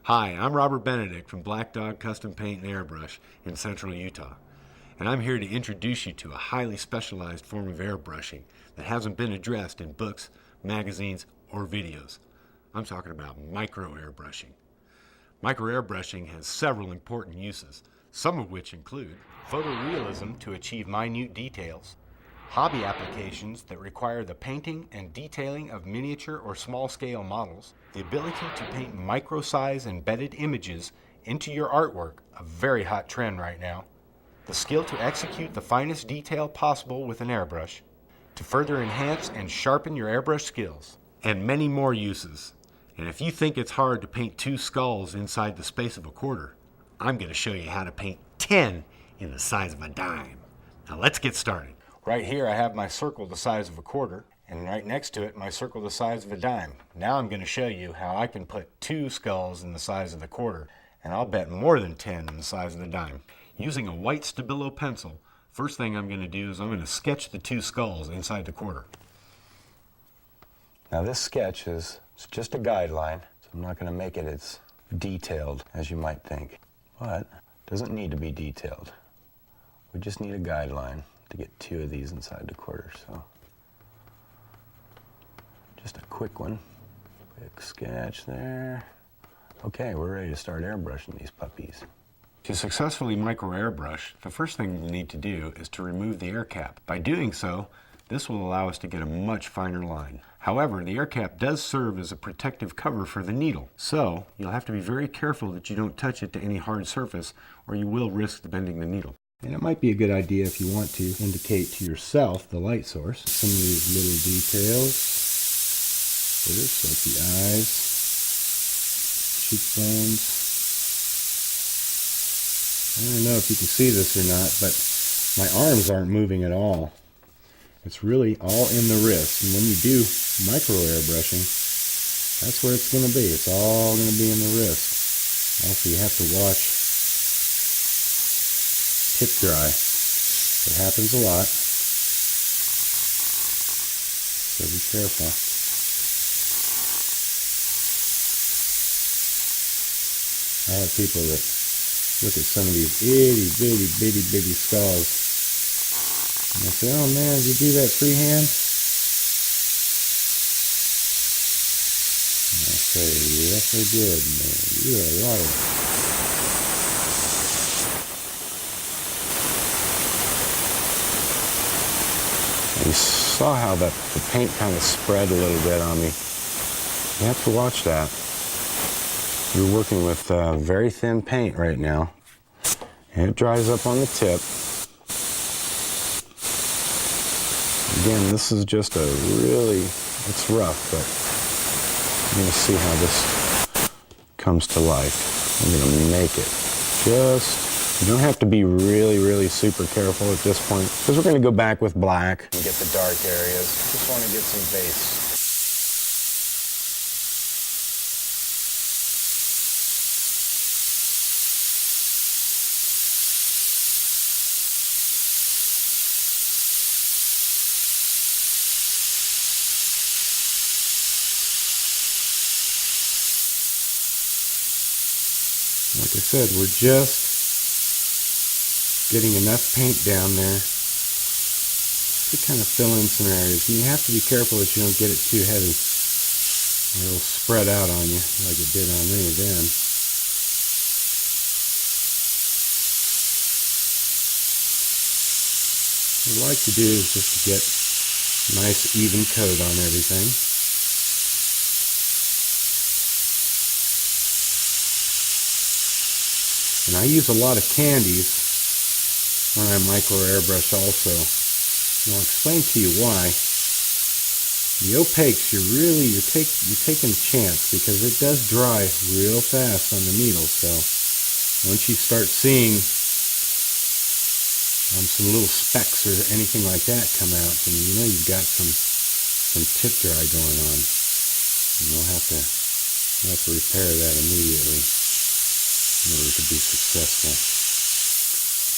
Hi, I'm Robert Benict from Black Dog Custom Paint and Airbrush in central Utah, and I'm here to introduce you to a highly specialized form of airbrushing that hasn't been addressed in books, magazines, or videos. I'm talking about microairobrushing. Microairobrushing has several important uses, some of which include photorealism to achieve minute details, hobby applications that require the painting and detailing of miniature or small-scale models, the ability to paint micro-size embedded images into your artwork, a very hot trend right now, the skill to execute the finest detail possible with an airbrush, to further enhance and sharpen your airbrush skills, and many more uses. And if you think it's hard to paint 2 skulls inside the space of a quarter, I'm going to show you how to paint 10 in the size of a dime. Now let's get started. Right here I have my circle the size of a quarter, and right next to it my circle the size of a dime. Now I'm going to show you how I can put 2 skulls in the size of the quarter, and I'll bet more than 10 in the size of the dime. Using a white Stabilo pencil, first thing I'm going to do is I'm going to sketch the 2 skulls inside the quarter. Now this sketch is just a guideline, so I'm not going to make it as detailed as you might think. But it doesn't need to be detailed. We just need a guideline to get 2 of these inside the quarter. So just a quick one. Quick sketch there. Okay, we're ready to start airbrushing these puppies. To successfully micro-airbrush, the first thing you need to do is to remove the air cap. By doing so, this will allow us to get a much finer line. However, the air cap does serve as a protective cover for the needle, so you'll have to be very careful that you don't touch it to any hard surface, or you will risk bending the needle. And it might be a good idea if you want to indicate to yourself the light source. Some of these little details, first, like the eyes, cheekbones. I don't know if you can see this or not, but my arms aren't moving at all. It's really all in the wrist. And when you do micro airbrushing, that's where it's going to be. It's all going to be in the wrist. Also, you have to watch tip dry. It happens a lot, so be careful. I have people that look at some of these itty bitty skulls and they say, "Oh man, did you do that freehand?" And I say, "Yes, I did, man. You're a liar." You saw how the paint kind of spread a little bit on me. You have to watch that. You're working with very thin paint right now, and it dries up on the tip. Again, this is just a really, it's rough, but you're going to see how this comes to life. I'm going to make it you don't have to be really super careful at this point, because we're going to go back with black and get the dark areas. Just want to get some base. Like I said, we're just getting enough paint down there to kind of fill in some areas. And you have to be careful that you don't get it too heavy. It'll spread out on you like it did on me then. What I like to do is just to get a nice even coat on everything. And I use a lot of candies when I micro airbrush also. And I'll explain to you why. The opaques, you're taking a chance, because it does dry real fast on the needle. So once you start seeing some little specks or anything like that come out, then you know you've got some tip dry going on. And you'll have to repair that immediately in order to be successful.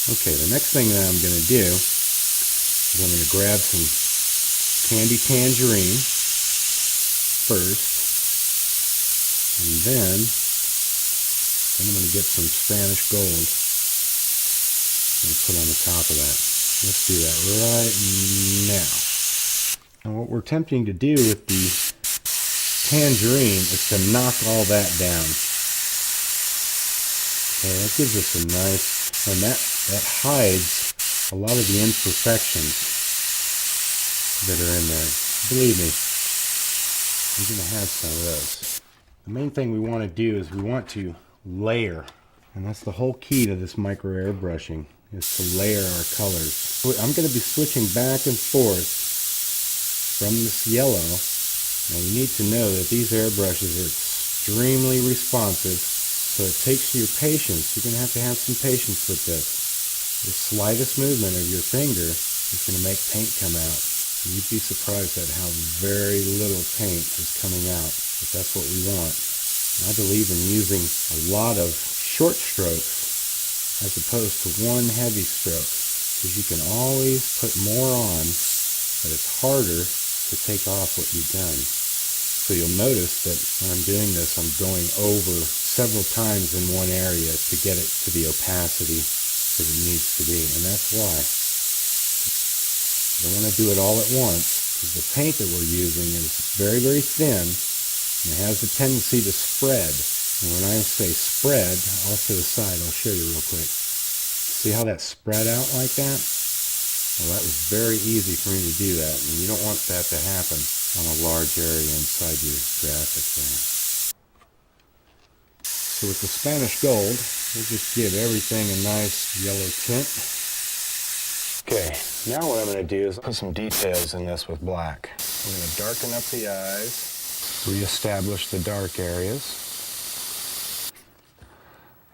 Okay, the next thing that I'm going to do is I'm going to grab some candy tangerine first, and then Then I'm going to get some Spanish gold and put on the top of that. Let's do that right now. And what we're attempting to do with the tangerine is to knock all that down. Okay, that gives us a nice, and that hides a lot of the imperfections that are in there. Believe me, you're going to have some of those. The main thing we want to do is we want to layer, and that's the whole key to this micro airbrushing, is to layer our colors. I'm going to be switching back and forth from this yellow. Now you need to know that these airbrushes are extremely responsive, so it takes your patience. You're going to have some patience with this. The slightest movement of your finger is going to make paint come out. You'd be surprised at how very little paint is coming out, but that's what we want. I believe in using a lot of short strokes as opposed to one heavy stroke, because you can always put more on, but it's harder to take off what you've done. So you'll notice that when I'm doing this, I'm going over several times in one area to get it to the opacity that it needs to be, and that's why. I don't want to do it all at once, because the paint that we're using is very, very thin, and it has a tendency to spread. And when I say spread, off to the side, I'll show you real quick. See how that spread out like that? Well, that was very easy for me to do that, and you don't want that to happen on a large area inside your graphic there. So with the Spanish gold, we'll just give everything a nice yellow tint. Okay, now what I'm going to do is put some details in this with black. I'm going to darken up the eyes, reestablish the dark areas,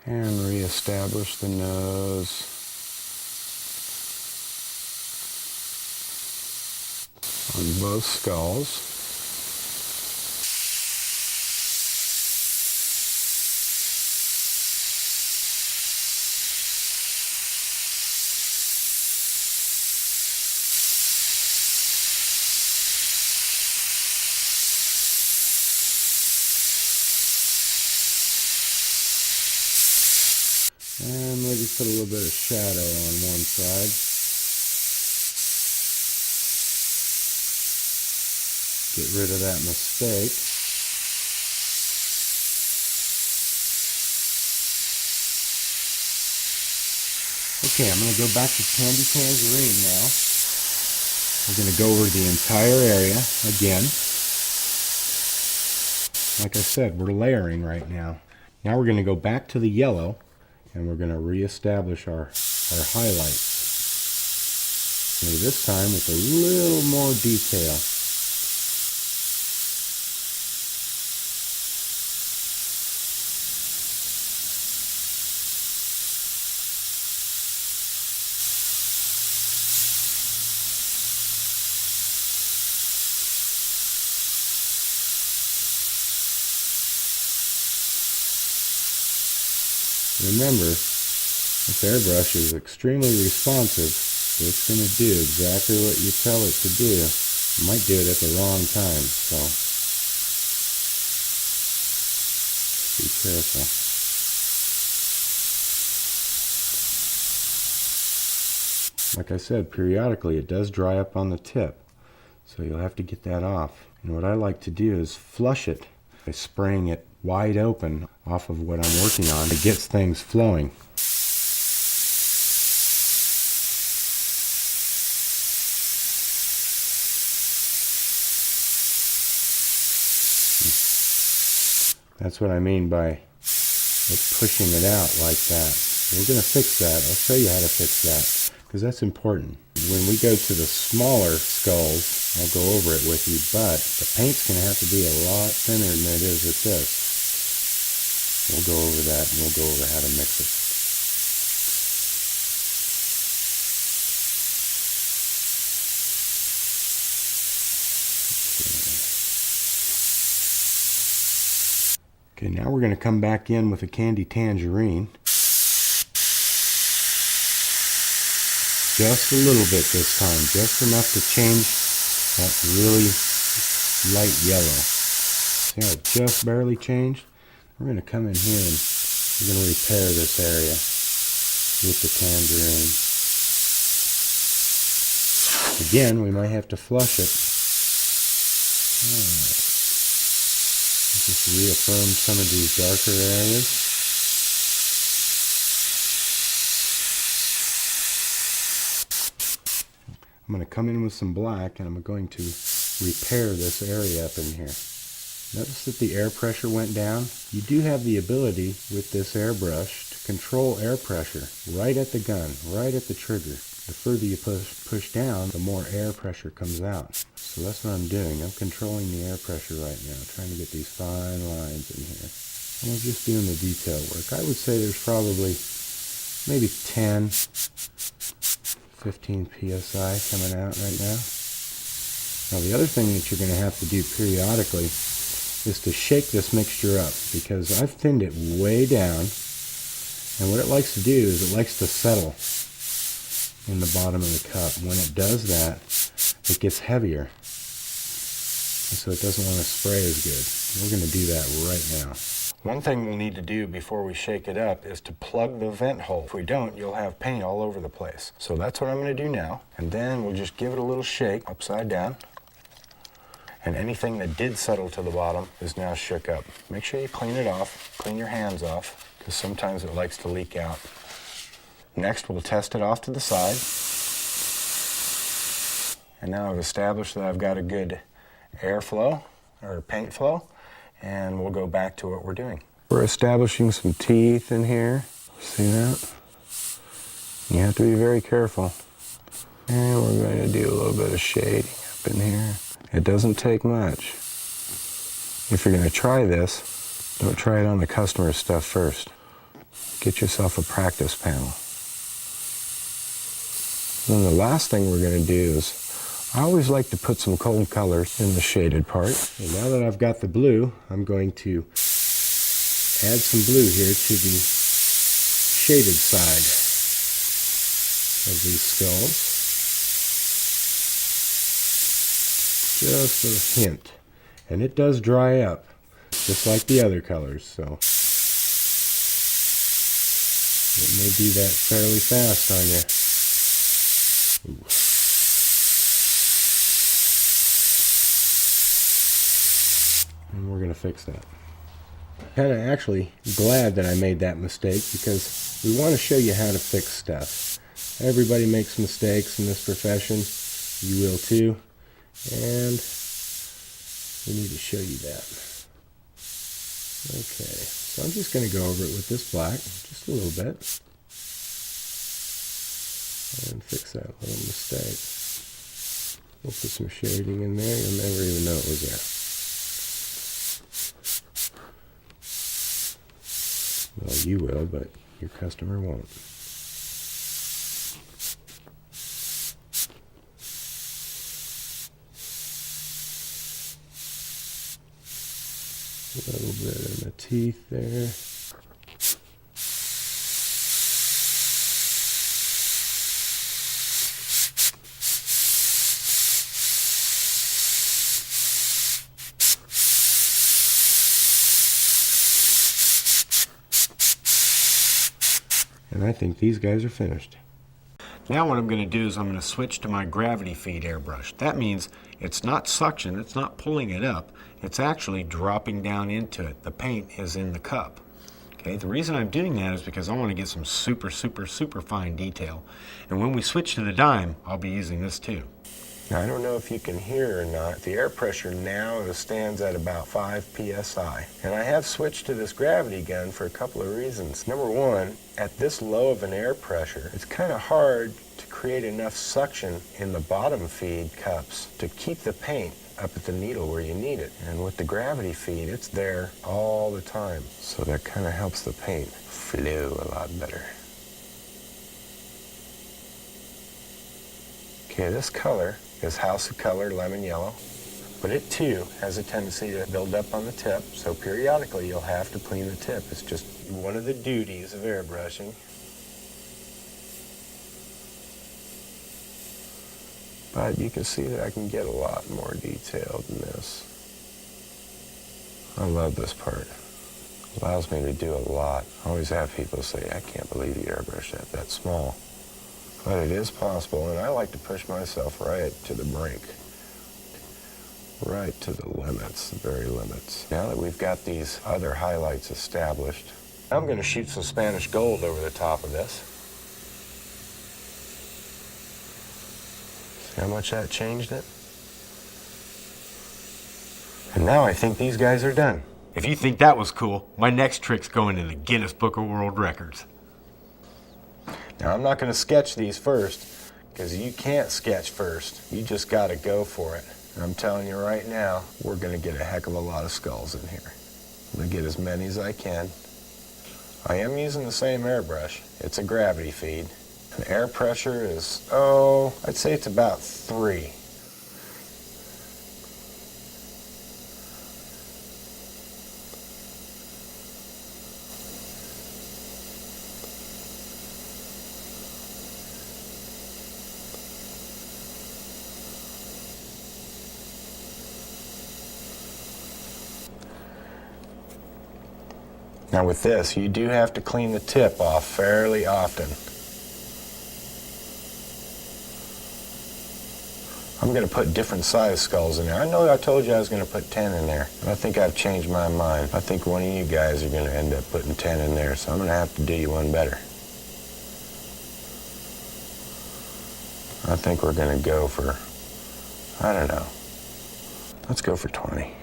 and reestablish the nose. On both skulls. And maybe put a little bit of shadow on one side. Get rid of that mistake. Okay, I'm going to go back to Candy Tangerine now. We're going to go over the entire area again. Like I said, we're layering right now. Now we're going to go back to the yellow, and we're going to reestablish our highlights. Maybe this time with a little more detail. Remember, this airbrush is extremely responsive, so it's going to do exactly what you tell it to do. You might do it at the wrong time, so be careful. Like I said, periodically it does dry up on the tip, so you'll have to get that off. And what I like to do is flush it by spraying it wide open off of what I'm working on. It gets things flowing. That's what I mean by it pushing it out like that. We're going to fix that. I'll show you how to fix that, because that's important. When we go to the smaller skulls, I'll go over it with you, but the paint's going to have to be a lot thinner than it is with this. We'll go over that, and we'll go over how to mix it. Okay, now we're going to come back in with a Candy Tangerine. Just a little bit this time, just enough to change that really light yellow. See how it just barely changed? We're going to come in here and We're going to repair this area with the tangerine. Again, we might have to flush it. Alright. Just reaffirm some of these darker areas. I'm going to come in with some black and I'm going to repair this area up in here. Notice that the air pressure went down. You do have the ability with this airbrush to control air pressure right at the gun, right at the trigger. The further you push down, the more air pressure comes out. So that's what I'm doing. I'm controlling the air pressure right now, trying to get these fine lines in here. And I'm just doing the detail work. I would say there's probably maybe 10, 15 psi coming out right now. Now the other thing that you're going to have to do periodically is to shake this mixture up, because I've thinned it way down, and what it likes to do is it likes to settle in the bottom of the cup. When it does that, it gets heavier, and so it doesn't want to spray as good. We're going to do that right now. One thing we'll need to do before we shake it up is to plug the vent hole. If we don't, you'll have paint all over the place. So that's what I'm going to do now, and then we'll just give it a little shake upside down. And anything that did settle to the bottom is now shook up. Make sure you clean it off, clean your hands off, because sometimes it likes to leak out. Next, we'll test it off to the side. And now I've established that I've got a good airflow, or paint flow, and we'll go back to what we're doing. We're establishing some teeth in here. See that? You have to be very careful. And we're going to do a little bit of shading up in here. It doesn't take much. If you're going to try this, don't try it on the customer's stuff first. Get yourself a practice panel. Then the last thing we're going to do is, I always like to put some cold colors in the shaded part. And now that I've got the blue, I'm going to add some blue here to the shaded side of these skulls. Just a hint. And it does dry up, just like the other colors, so it may do that fairly fast on you. Ooh. And we're going to fix that. Kind of actually glad that I made that mistake, because we want to show you how to fix stuff. Everybody makes mistakes in this profession. You will too. And we need to show you that. Okay, so I'm just going to go over it with this black, just a little bit, and fix that little mistake. We'll put some shading in there. You'll never even know it was there. Well, you will, but your customer won't. A little bit in the teeth there. And I think these guys are finished. Now what I'm going to do is I'm going to switch to my gravity feed airbrush. That means it's not suction, it's not pulling it up, it's actually dropping down into it. The paint is in the cup. Okay, the reason I'm doing that is because I want to get some super fine detail. And when we switch to the dime, I'll be using this too. Now, I don't know if you can hear or not, the air pressure now stands at about 5 psi. And I have switched to this gravity gun for a couple of reasons. Number one, at this low of an air pressure, it's kind of hard to create enough suction in the bottom feed cups to keep the paint up at the needle where you need it. And with the gravity feed, it's there all the time. So that kind of helps the paint flow a lot better. Okay, this color is House of Color Lemon Yellow, but it too has a tendency to build up on the tip, so periodically you'll have to clean the tip. It's just one of the duties of airbrushing. But you can see that I can get a lot more detailed than this. I love this part. Allows me to do a lot. I always have people say, I can't believe you airbrush that small. But it is possible, and I like to push myself right to the brink. Right to the limits, the very limits. Now that we've got these other highlights established, I'm going to shoot some Spanish gold over the top of this. See how much that changed it? And now I think these guys are done. If you think that was cool, my next trick's going in the Guinness Book of World Records. Now I'm not going to sketch these first, because you can't sketch first. You just got to go for it. And I'm telling you right now, we're going to get a heck of a lot of skulls in here. I'm going to get as many as I can. I am using the same airbrush. It's a gravity feed. And air pressure is, I'd say it's about 3. Now with this, you do have to clean the tip off fairly often. I'm going to put different size skulls in there. I know I told you I was going to put 10 in there, but I think I've changed my mind. I think one of you guys are going to end up putting 10 in there, so I'm going to have to do you one better. I think we're going to go for, I don't know, let's go for 20.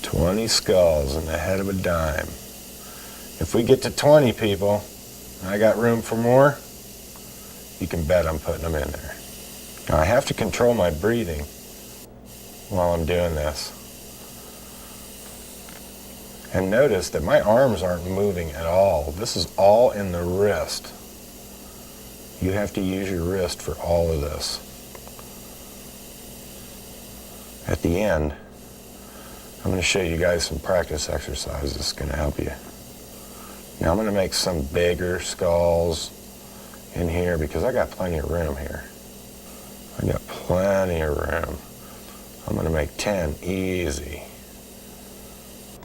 $20 skulls in the head of a dime. If we get to 20 people, and I got room for more, you can bet I'm putting them in there. Now I have to control my breathing while I'm doing this. And notice that my arms aren't moving at all. This is all in the wrist. You have to use your wrist for all of this. At the end, I'm going to show you guys some practice exercises that's going to help you. Now I'm going to make some bigger skulls in here because I got plenty of room here. I got plenty of room. I'm going to make 10 easy.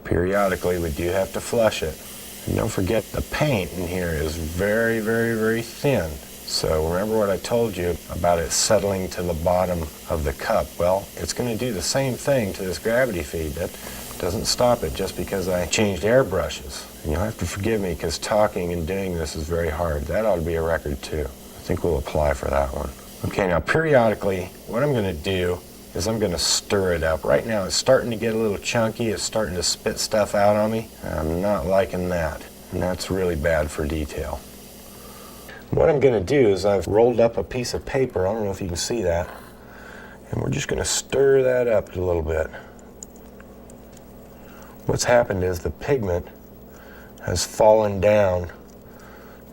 Periodically we do have to flush it. And don't forget the paint in here is very, very, very thin. So remember what I told you about it settling to the bottom of the cup. Well, it's going to do the same thing to this gravity feed. That doesn't stop it just because I changed airbrushes. And you'll have to forgive me because talking and doing this is very hard. That ought to be a record too. I think we'll apply for that one. Okay, now periodically what I'm going to do is I'm going to stir it up. Right now it's starting to get a little chunky. It's starting to spit stuff out on me. I'm not liking that. And that's really bad for detail. What I'm going to do is I've rolled up a piece of paper, I don't know if you can see that, and we're just going to stir that up a little bit. What's happened is the pigment has fallen down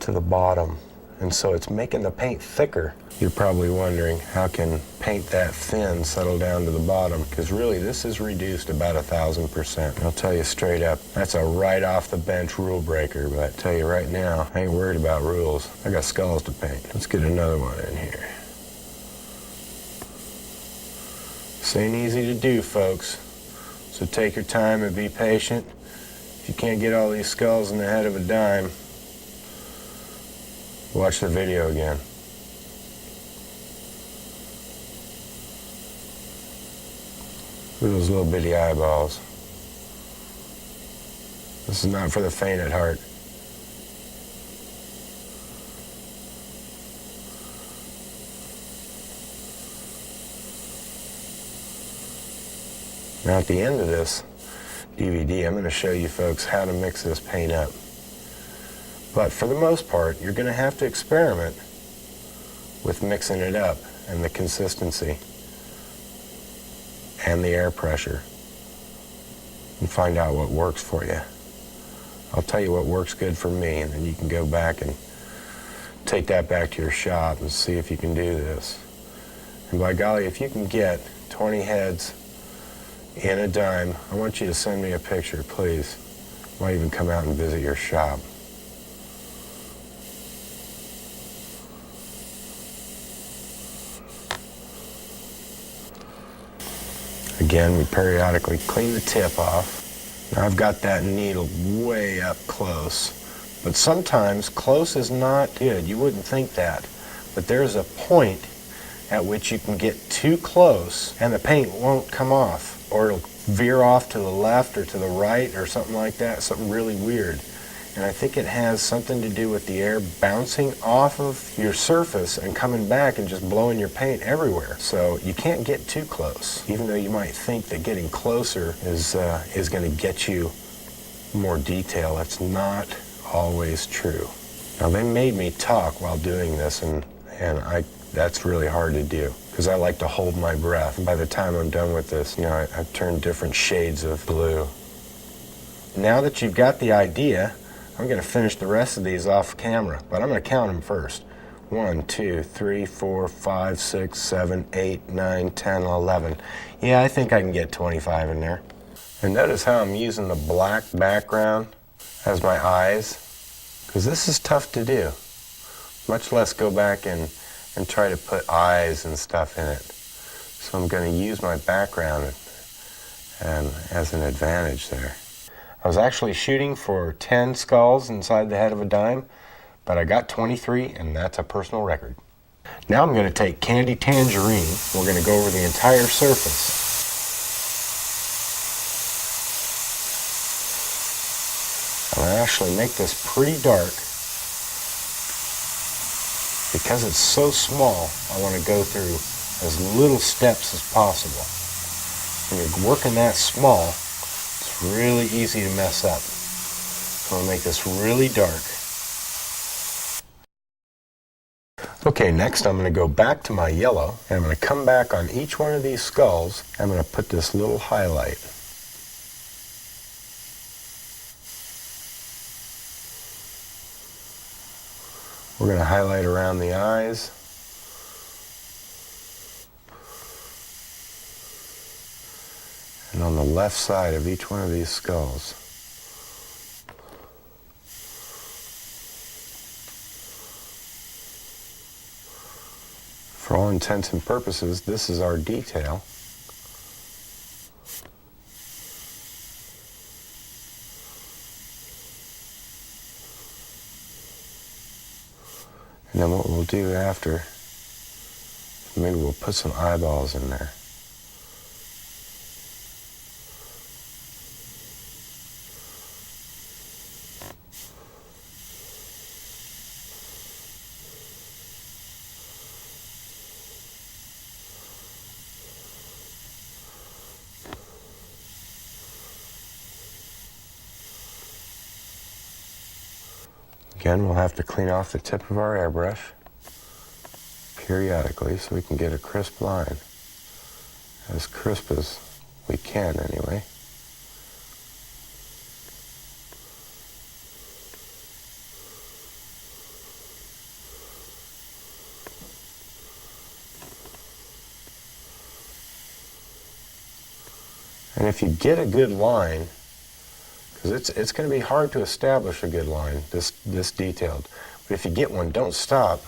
to the bottom, and so it's making the paint thicker. You're probably wondering, how can paint that thin settle down to the bottom? Because really this is reduced about 1,000%. I'll tell you straight up, that's a right off the bench rule breaker, but I tell you right now, I ain't worried about rules. I got skulls to paint. Let's get another one in here. This ain't easy to do, folks. So take your time and be patient. If you can't get all these skulls in the head of a dime, watch the video again. Look at those little bitty eyeballs. This is not for the faint at heart. Now at the end of this DVD, I'm going to show you folks how to mix this paint up. But for the most part, you're going to have to experiment with mixing it up and the consistency and the air pressure and find out what works for you. I'll tell you what works good for me, and then you can go back and take that back to your shop and see if you can do this. And by golly, if you can get 20 heads in a dime, I want you to send me a picture, please. I might even come out and visit your shop. Again, we periodically clean the tip off. Now I've got that needle way up close, but sometimes close is not good. You wouldn't think that, but there's a point at which you can get too close and the paint won't come off, or it'll veer off to the left or to the right or something like that, something really weird. And I think it has something to do with the air bouncing off of your surface and coming back and just blowing your paint everywhere. So you can't get too close, even though you might think that getting closer is going to get you more detail. That's not always true. Now they made me talk while doing this, and that's really hard to do because I like to hold my breath. And by the time I'm done with this, I've turned different shades of blue. Now that you've got the idea, I'm going to finish the rest of these off camera, but I'm going to count them first. 1, 2, 3, 4, 5, 6, 7, 8, 9, 10, 11. Yeah, I think I can get 25 in there. And notice how I'm using the black background as my eyes, because this is tough to do. Much less go back and try to put eyes and stuff in it. So I'm going to use my background and as an advantage there. I was actually shooting for 10 skulls inside the head of a dime, but I got 23, and that's a personal record. Now I'm going to take Candy Tangerine. We're going to go over the entire surface. I'm going to actually make this pretty dark. Because it's so small, I want to go through as little steps as possible. When you're working that small, it's really easy to mess up. So I'm going to make this really dark. Okay, next I'm going to go back to my yellow, and I'm going to come back on each one of these skulls. I'm going to put this little highlight. We're going to highlight around the eyes. And on the left side of each one of these skulls. For all intents and purposes, this is our detail. And then what we'll do after, maybe we'll put some eyeballs in there. Again, we'll have to clean off the tip of our airbrush periodically so we can get a crisp line. As crisp as we can, anyway. And if you get a good line, because it's going to be hard to establish a good line, this detailed. But if you get one, don't stop.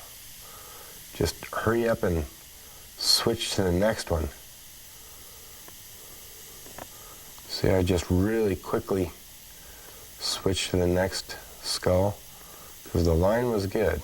Just hurry up and switch to the next one. See, I just really quickly switched to the next skull because the line was good.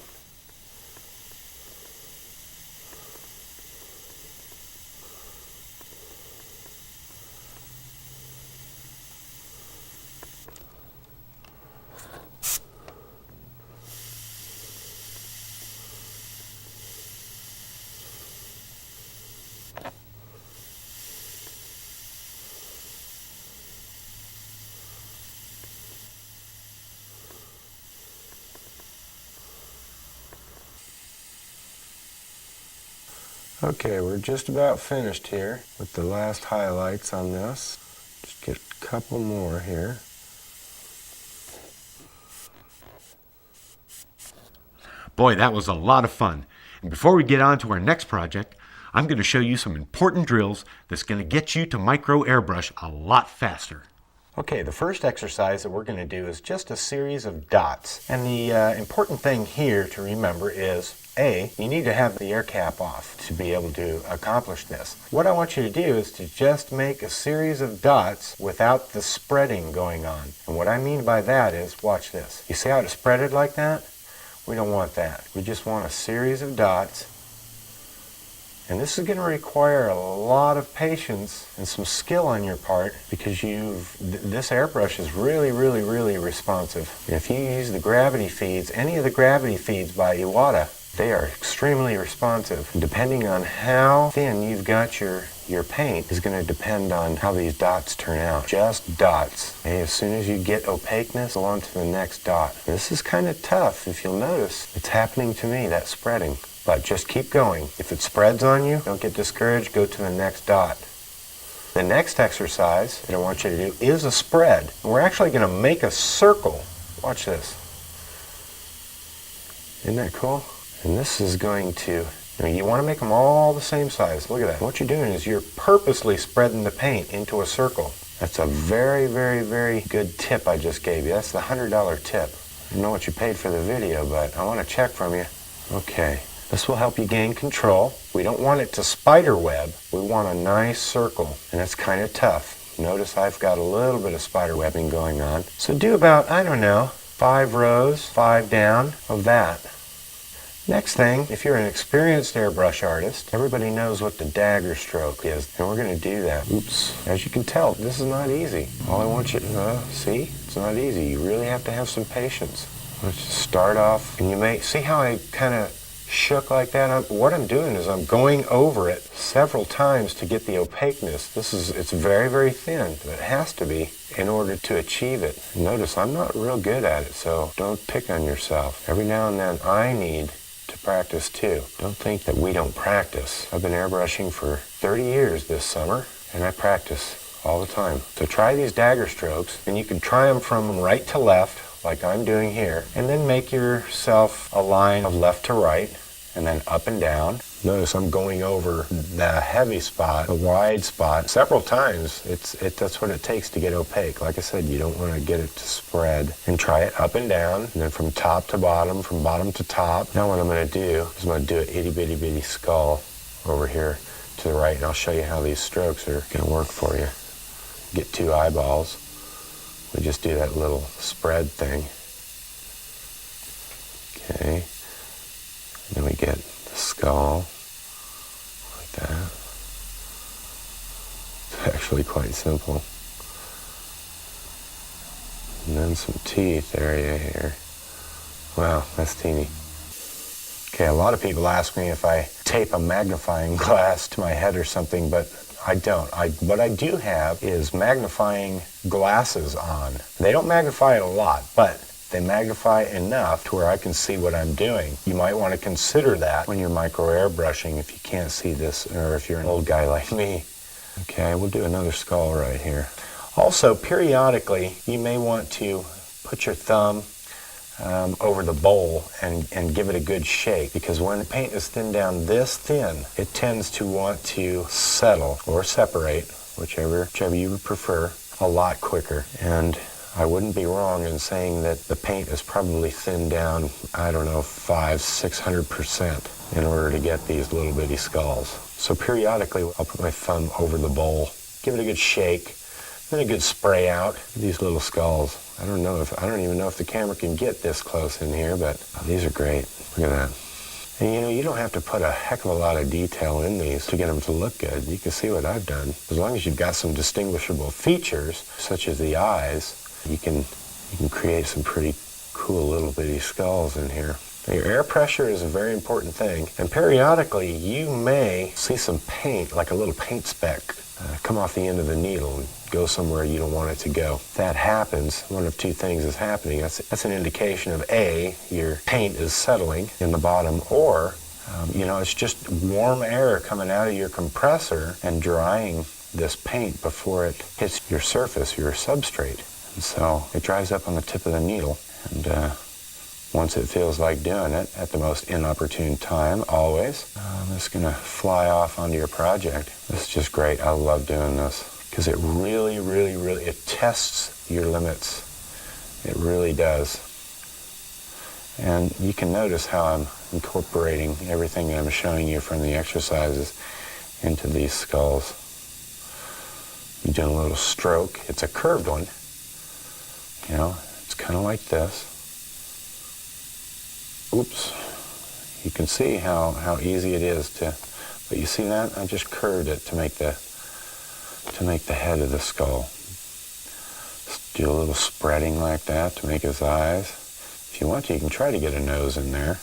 Okay, we're just about finished here with the last highlights on this. Just get a couple more here. Boy, that was a lot of fun. And before we get on to our next project, I'm going to show you some important drills that's going to get you to micro airbrush a lot faster. Okay, the first exercise that we're going to do is just a series of dots. And the important thing here to remember is You need to have the air cap off to be able to accomplish this. What I want you to do is to just make a series of dots without the spreading going on. And what I mean by that is, watch this. You see how it's spreaded like that? We don't want that. We just want a series of dots. And this is going to require a lot of patience and some skill on your part because this airbrush is really, really, really responsive. And if you use the gravity feeds, any of the gravity feeds by Iwata, they are extremely responsive. And depending on how thin you've got your paint is going to depend on how these dots turn out. Just dots. Okay, as soon as you get opaqueness, go on to the next dot. This is kind of tough. If you'll notice, it's happening to me, that spreading. But just keep going. If it spreads on you, don't get discouraged, go to the next dot. The next exercise that I want you to do is a spread. We're actually going to make a circle. Watch this. Isn't that cool? And this is going to, you want to make them all the same size. Look at that. What you're doing is you're purposely spreading the paint into a circle. That's a very, very, very good tip I just gave you. That's the $100 tip. I don't know what you paid for the video, but I want to check from you. Okay. This will help you gain control. We don't want it to spider web. We want a nice circle, and it's kind of tough. Notice I've got a little bit of spider webbing going on. So do about, 5 rows, 5 down of that. Next thing, if you're an experienced airbrush artist, everybody knows what the dagger stroke is, and we're going to do that. Oops. As you can tell, this is not easy. All I want you to see, it's not easy. You really have to have some patience. Let's just start off, and you may see how I kind of shook like that. What I'm doing is I'm going over it several times to get the opaqueness. It's very, very thin, but it has to be in order to achieve it. Notice I'm not real good at it, so don't pick on yourself. Every now and then I need to practice too. Don't think that we don't practice. I've been airbrushing for 30 years this summer, and I practice all the time. So try these dagger strokes, and you can try them from right to left, like I'm doing here, and then make yourself a line of left to right, and then up and down. Notice I'm going over the heavy spot, the wide spot, several times. That's what it takes to get opaque. Like I said, you don't want to get it to spread. And try it up and down, and then from top to bottom, from bottom to top. Now what I'm going to do is I'm going to do an itty bitty bitty skull over here to the right, and I'll show you how these strokes are going to work for you. Get 2 eyeballs. We just do that little spread thing. Okay. And then we get the skull, like that. It's actually quite simple. And then some teeth area here. Wow, that's teeny. Okay, a lot of people ask me if I tape a magnifying glass to my head or something, but I don't. What I do have is magnifying glasses on. They don't magnify it a lot, but they magnify enough to where I can see what I'm doing. You might want to consider that when you're micro airbrushing if you can't see this, or if you're an old guy like me. Okay, we'll do another skull right here. Also, periodically, you may want to put your thumb over the bowl and give it a good shake, because when the paint is thinned down this thin, it tends to want to settle or separate, whichever you would prefer, a lot quicker. And I wouldn't be wrong in saying that the paint is probably thinned down, 500-600% in order to get these little bitty skulls. So periodically, I'll put my thumb over the bowl, give it a good shake, then a good spray out. These little skulls. I don't even know if the camera can get this close in here, but these are great. Look at that. And you don't have to put a heck of a lot of detail in these to get them to look good. You can see what I've done. As long as you've got some distinguishable features, such as the eyes, you can create some pretty cool little bitty skulls in here. Now, your air pressure is a very important thing, and periodically you may see some paint, like a little paint speck, come off the end of the needle and go somewhere you don't want it to go. If that happens, one of 2 things is happening. That's an indication of A, your paint is settling in the bottom, or it's just warm air coming out of your compressor and drying this paint before it hits your surface, your substrate. And so it dries up on the tip of the needle, and once it feels like doing it, at the most inopportune time, always, it's going to fly off onto your project. This is just great. I love doing this because it really, really, really, it tests your limits. It really does. And you can notice how I'm incorporating everything that I'm showing you from the exercises into these skulls. I'm doing a little stroke. It's a curved one. You know, it's kind of like this. Oops. You can see how easy it is to, but you see that? I just curved it to make the head of the skull. Just do a little spreading like that to make his eyes. If you want to, you can try to get a nose in there.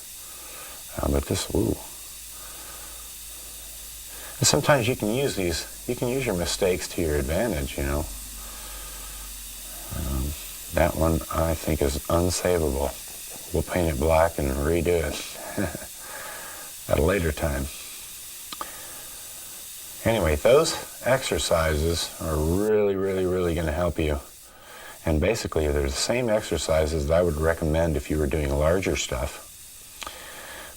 But this, ooh. And sometimes you can use your mistakes to your advantage, you know. That one I think is unsavable. We'll paint it black and redo it at a later time. Anyway, those exercises are really, really, really going to help you. And basically, they're the same exercises that I would recommend if you were doing larger stuff.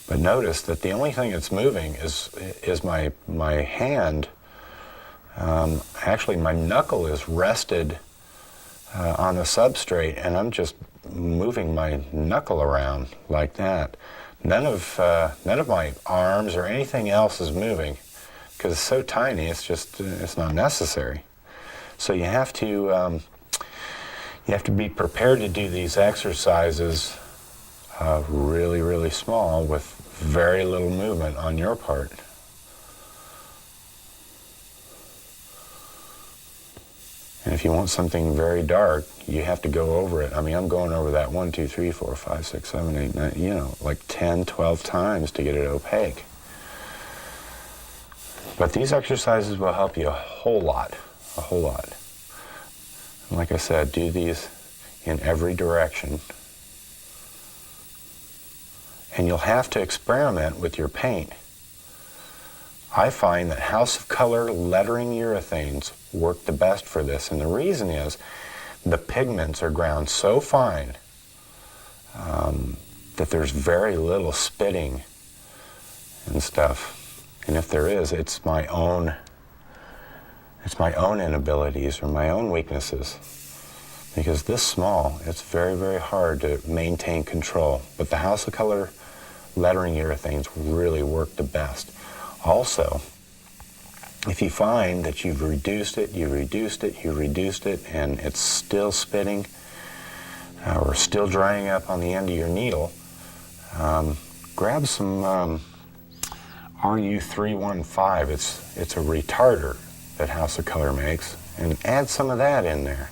But notice that the only thing that's moving is my hand. Actually, my knuckle is rested on the substrate, and I'm just moving my knuckle around like that. None of my arms or anything else is moving because it's so tiny. It's not necessary. So you have to be prepared to do these exercises really, really small with very little movement on your part. And if you want something very dark, you have to go over it. I mean, I'm going over that 1, 2, 3, 4, 5, 6, 7, 8, 9, you know, like 10, 12 times to get it opaque. But these exercises will help you a whole lot. And like I said, do these in every direction. And you'll have to experiment with your paint. I find that House of Color lettering urethanes work the best for this, and the reason is the pigments are ground so fine that there's very little spitting and stuff. And if there is, it's my own inabilities or my own weaknesses. Because this small, it's very, very hard to maintain control. But the House of Color lettering urethanes really work the best. Also, if you find that you've reduced it, and it's still spitting or still drying up on the end of your needle, grab some RU315. It's a retarder that House of Color makes, and add some of that in there.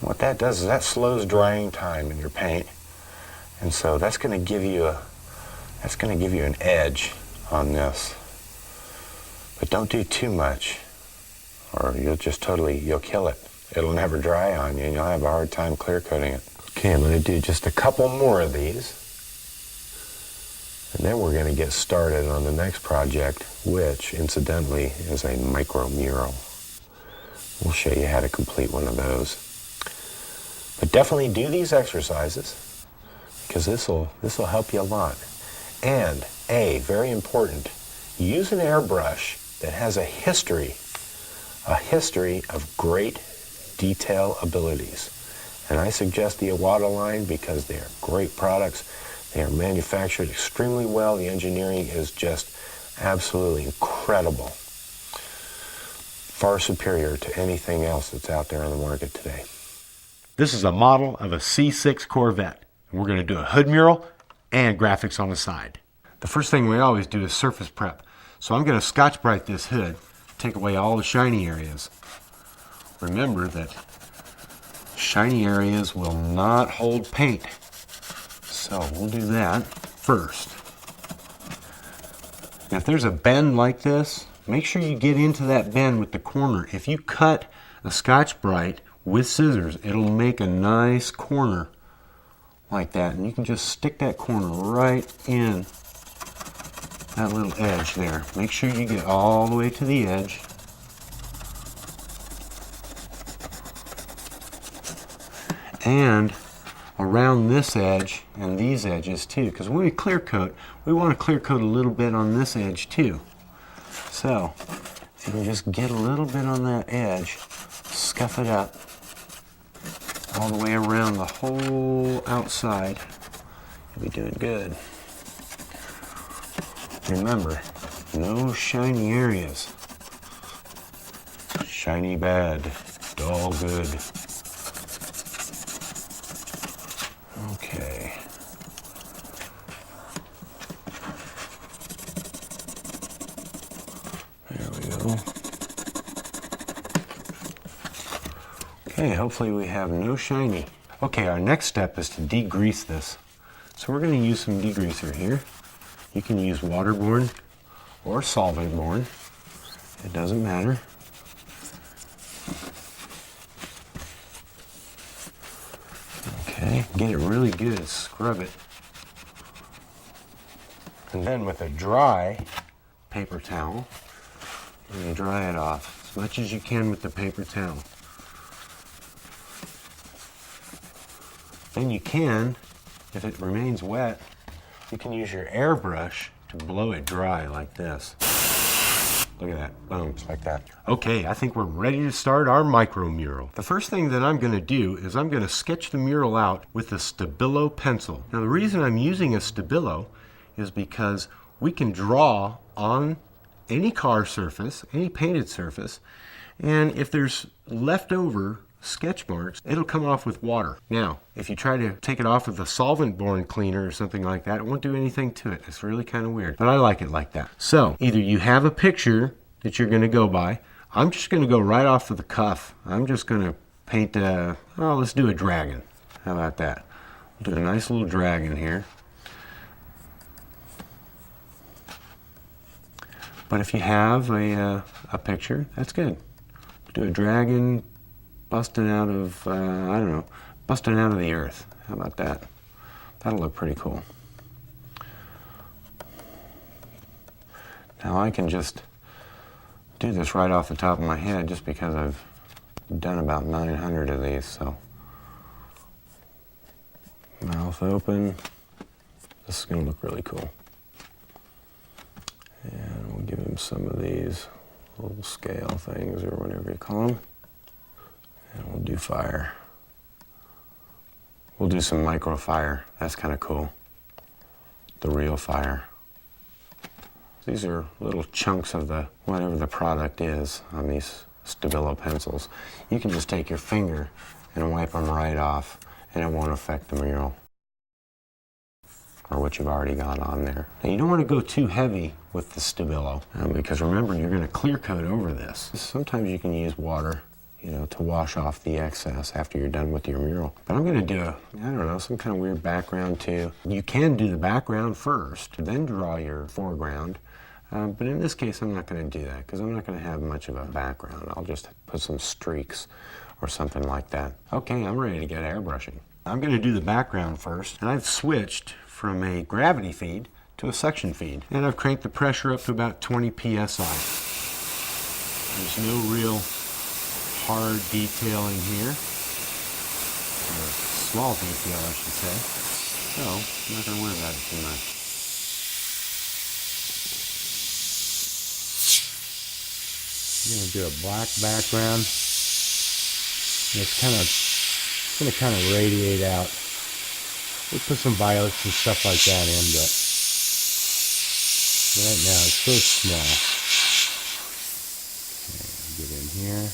What that does is that slows drying time in your paint, and so that's going to give you an edge on this. But don't do too much, or you'll kill it. It'll never dry on you, and you'll have a hard time clear coating it. Okay, I'm going to do just a couple more of these, and then we're going to get started on the next project, which, incidentally, is a micro mural. We'll show you how to complete one of those. But definitely do these exercises, because this will help you a lot. And, very important, use an airbrush that has a history of great detail abilities. And I suggest the Iwata line because they are great products. They are manufactured extremely well. The engineering is just absolutely incredible. Far superior to anything else that's out there on the market today. This is a model of a C6 Corvette. And we're going to do a hood mural and graphics on the side. The first thing we always do is surface prep. So I'm going to Scotch-Brite this hood, take away all the shiny areas. Remember that shiny areas will not hold paint. So we'll do that first. Now if there's a bend like this, make sure you get into that bend with the corner. If you cut a Scotch-Brite with scissors, it'll make a nice corner like that. And you can just stick that corner right in that little edge there. Make sure you get all the way to the edge. And around this edge and these edges too, because when we clear coat, we want to clear coat a little bit on this edge too. So if you can just get a little bit on that edge, scuff it up all the way around the whole outside, you'll be doing good. Remember, no shiny areas. Shiny bad, dull good. Okay. There we go. Okay, hopefully we have no shiny. Okay, our next step is to degrease this. So we're going to use some degreaser here. You can use waterborne or solvent-borne. It doesn't matter. Okay, get it really good, scrub it. And then with a dry paper towel, you're going to dry it off as much as you can with the paper towel. Then you can, if it remains wet, you can use your airbrush to blow it dry like this. Look at that, boom, just like that. Okay, I think we're ready to start our micro mural. The first thing that I'm going to do is I'm going to sketch the mural out with a Stabilo pencil. Now the reason I'm using a Stabilo is because we can draw on any car surface, any painted surface, and if there's leftover sketch marks, it'll come off with water. Now, if you try to take it off with a solvent-borne cleaner or something like that, it won't do anything to it. It's really kind of weird, but I like it like that. So, either you have a picture that you're going to go by. I'm just going to go right off of the cuff. I'm just going to paint let's do a dragon. How about that? We'll do a nice little dragon here. But if you have a picture, that's good. Do a dragon busting out of, busting out of the earth. How about that? That'll look pretty cool. Now I can just do this right off the top of my head just because I've done about 900 of these, so. Mouth open. This is going to look really cool. And we'll give him some of these little scale things or whatever you call them. And we'll do fire. We'll do some micro fire. That's kind of cool. The real fire. These are little chunks of the whatever the product is on these Stabilo pencils. You can just take your finger and wipe them right off, and it won't affect the mural or what you've already got on there. Now you don't want to go too heavy with the Stabilo because remember you're going to clear coat over this. Sometimes you can use water, to wash off the excess after you're done with your mural. But I'm going to do some kind of weird background too. You can do the background first, then draw your foreground. But in this case, I'm not going to do that because I'm not going to have much of a background. I'll just put some streaks or something like that. Okay, I'm ready to get airbrushing. I'm going to do the background first, and I've switched from a gravity feed to a suction feed. And I've cranked the pressure up to about 20 psi. There's no real hard detailing here, or small detail I should say, so I'm not going to worry about it too much. I'm going to do a black background. And it's going to kind of radiate out. We'll put some violets and stuff like that in, but right now it's so small. Okay, get in here.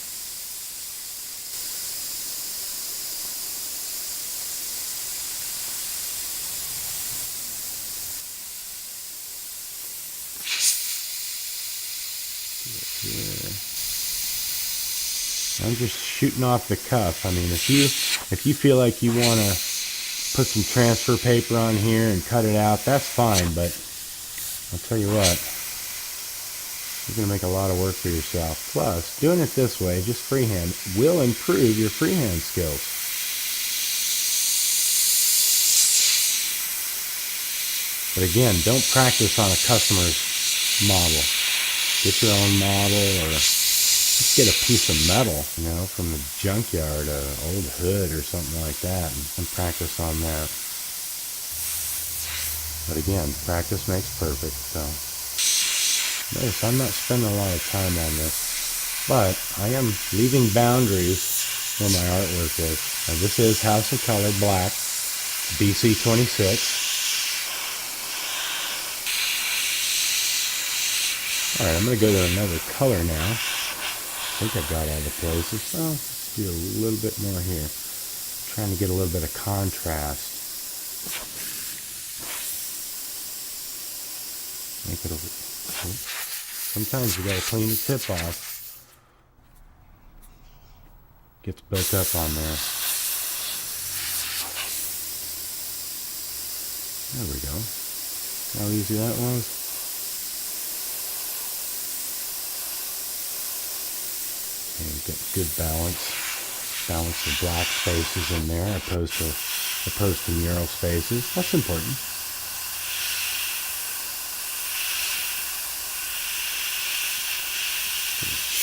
I'm just shooting off the cuff. I mean, if you feel like you want to put some transfer paper on here and cut it out, that's fine, but I'll tell you what, you're going to make a lot of work for yourself. Plus, doing it this way, just freehand, will improve your freehand skills. But again, don't practice on a customer's model. Get your own model, or just get a piece of metal, from the junkyard, an old hood or something like that, and practice on that. But again, practice makes perfect, so. Notice I'm not spending a lot of time on this, but I am leaving boundaries where my artwork is. Now this is House of Color Black, BC 26. Alright, I'm going to go to another color now. I think I've got all the places. Well, let's do a little bit more here. Trying to get a little bit of contrast. Make it sometimes you got to clean the tip off. Gets built up on there. There we go. See how easy that was? And get good balance. Balance the black spaces in there opposed to mural spaces. That's important.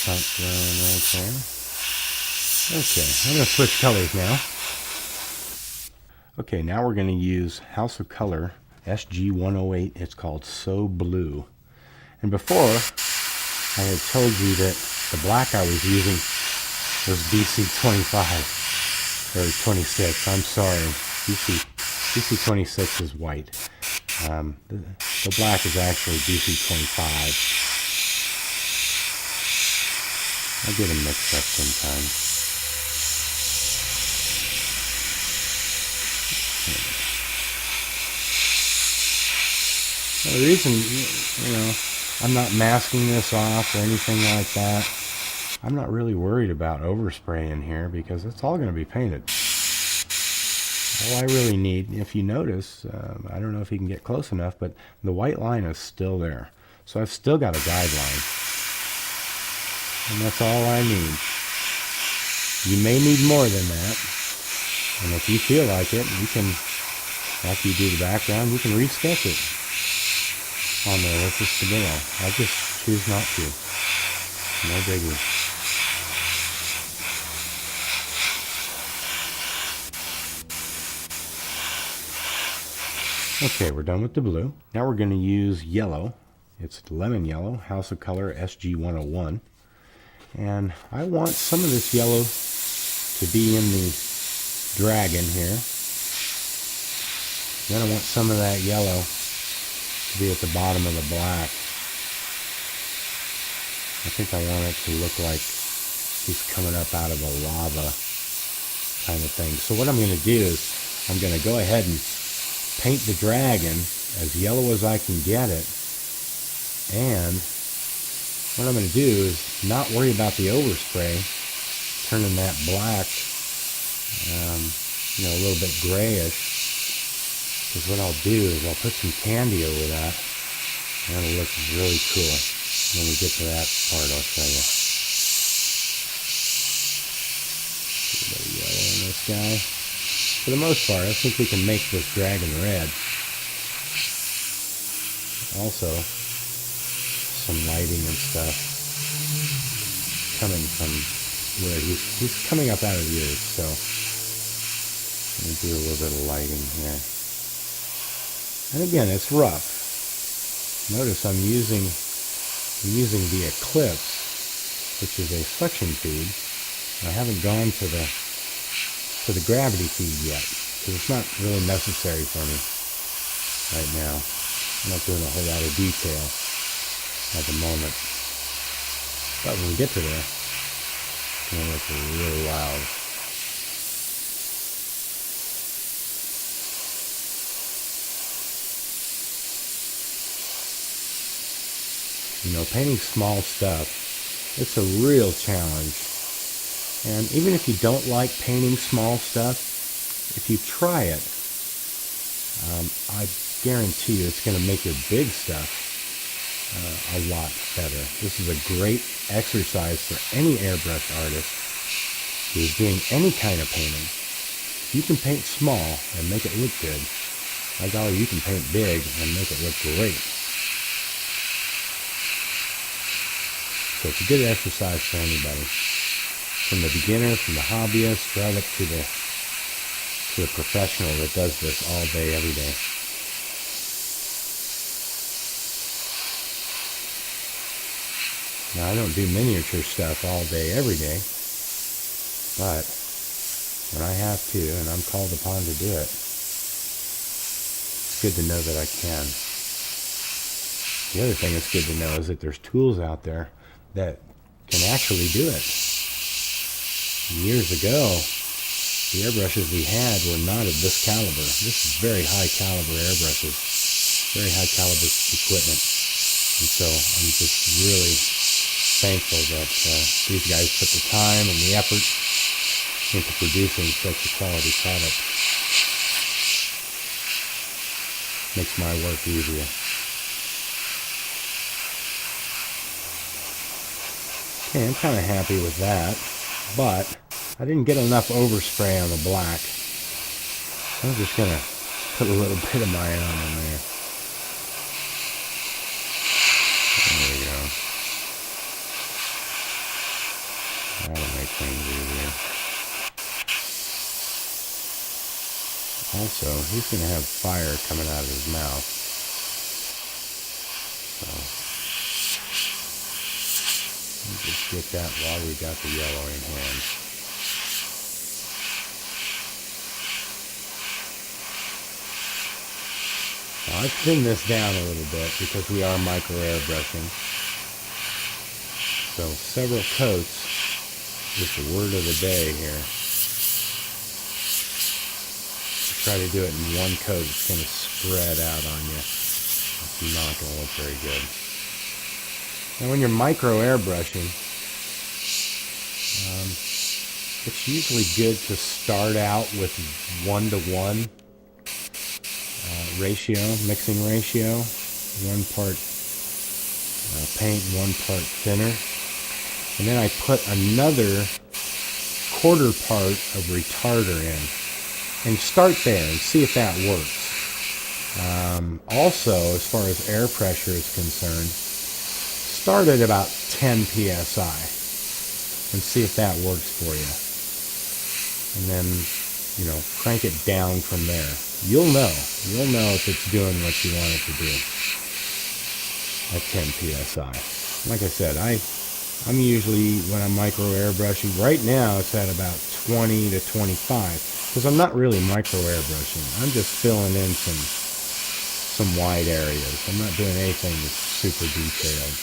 Chunk going right there. Okay, I'm going to switch colors now. Okay, now we're going to use House of Color SG108. It's called So Blue. And before, I had told you that the black I was using was BC25 or 26. I'm sorry, BC26 is white. The black is actually BC25. I get them mixed up sometimes. Well, the reason, I'm not masking this off or anything like that. I'm not really worried about overspray in here because it's all going to be painted. All I really need, if you notice, I don't know if you can get close enough, but the white line is still there. So I've still got a guideline. And that's all I need. You may need more than that. And if you feel like it, you can, after you do the background, you can resketch it on there with the stabilo. I just choose not to. No biggie. Okay, we're done with the blue. Now we're going to use yellow. It's lemon yellow, House of Color SG101. And I want some of this yellow to be in the dragon here. Then I want some of that yellow to be at the bottom of the black. I think I want it to look like he's coming up out of a lava kind of thing. So what I'm going to do is I'm going to go ahead and paint the dragon as yellow as I can get it. And what I'm going to do is not worry about the overspray, turning that black, a little bit grayish. Because what I'll do is I'll put some candy over that, and it'll look really cool. When we get to that part, I'll show you. A little bit of yellow in this guy. For the most part, I think we can make this dragon red. Also, some lighting and stuff coming from where he's coming up out of the earth, so let me do a little bit of lighting here. And again, it's rough. Notice I'm using the Eclipse, which is a suction feed. I haven't gone to the gravity feed yet, because it's not really necessary for me right now. I'm not doing a whole lot of detail at the moment. But when we get to there, it's going to look really loud. Painting small stuff, it's a real challenge. And even if you don't like painting small stuff, if you try it, I guarantee you it's going to make your big stuff a lot better. This is a great exercise for any airbrush artist who's doing any kind of painting. If you can paint small and make it look good, by golly, you can paint big and make it look great. So it's a good exercise for anybody, from the beginner, from the hobbyist, right up to the professional that does this all day, every day. Now, I don't do miniature stuff all day, every day, but when I have to, and I'm called upon to do it, it's good to know that I can. The other thing that's good to know is that there's tools out there that can actually do it. Years ago, the airbrushes we had were not of this caliber. This is very high caliber airbrushes, very high caliber equipment. And so I'm just really thankful that these guys put the time and the effort into producing such a quality product. Makes my work easier. Okay, I'm kind of happy with that, but I didn't get enough overspray on the black. So I'm just going to put a little bit of my own in there. There we go. That'll make things easier. Also, he's going to have fire coming out of his mouth. So, let's just get that while we got the yellow in hand. Now, I've thinned this down a little bit because we are micro airbrushing. So several coats is the word of the day here. Try to do it in one coat, it's going to spread out on you. It's not going to look very good. Now when you're micro airbrushing, it's usually good to start out with 1:1 ratio, mixing ratio, 1 part paint, 1 part thinner. And then I put another 1/4 part of retarder in. And start there and see if that works. Also, as far as air pressure is concerned, start at about 10 psi and see if that works for you. And then, you know, crank it down from there. You'll know if it's doing what you want it to do at 10 psi. Like I said, I'm usually, when I'm micro airbrushing, right now it's at about 20 to 25. Because I'm not really micro airbrushing. I'm just filling in some wide areas. I'm not doing anything that's super detailed.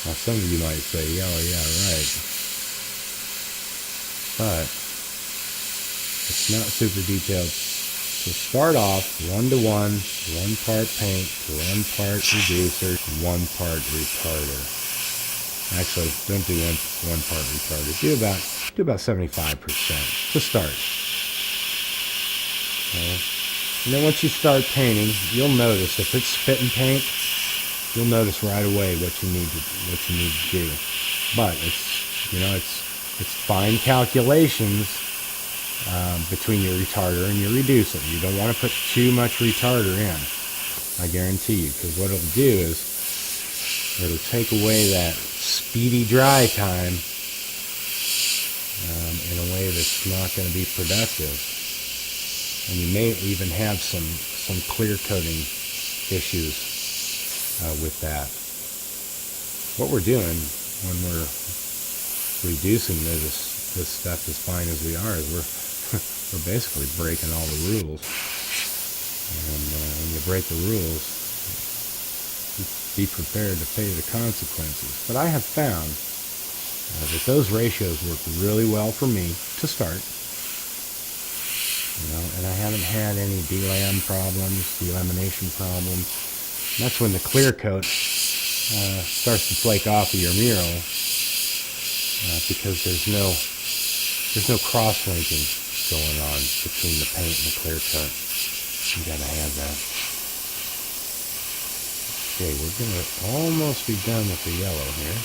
Now some of you might say, oh yeah, right. But it's not super detailed. So start off 1:1, 1 part paint, 1 part reducer, 1 part retarder. Actually, don't do one part retarder. Do about 75% to start. Okay. And then once you start painting, you'll notice if it's spitting paint, you'll notice right away what you need to do. But it's fine calculations between your retarder and your reducer. You don't want to put too much retarder in, I guarantee you, because what it'll do is it'll take away that speedy dry time in a way that's not going to be productive. And you may even have some clear coating issues with that. What we're doing when we're reducing this stuff as fine as we are is we're basically breaking all the rules. And when you break the rules, be prepared to pay the consequences. But I have found that those ratios work really well for me to start. You know, and I haven't had any delamination problems. And that's when the clear coat starts to flake off of your mural because there's no cross-linking going on between the paint and the clear coat. You gotta have that. Okay, we're gonna almost be done with the yellow here.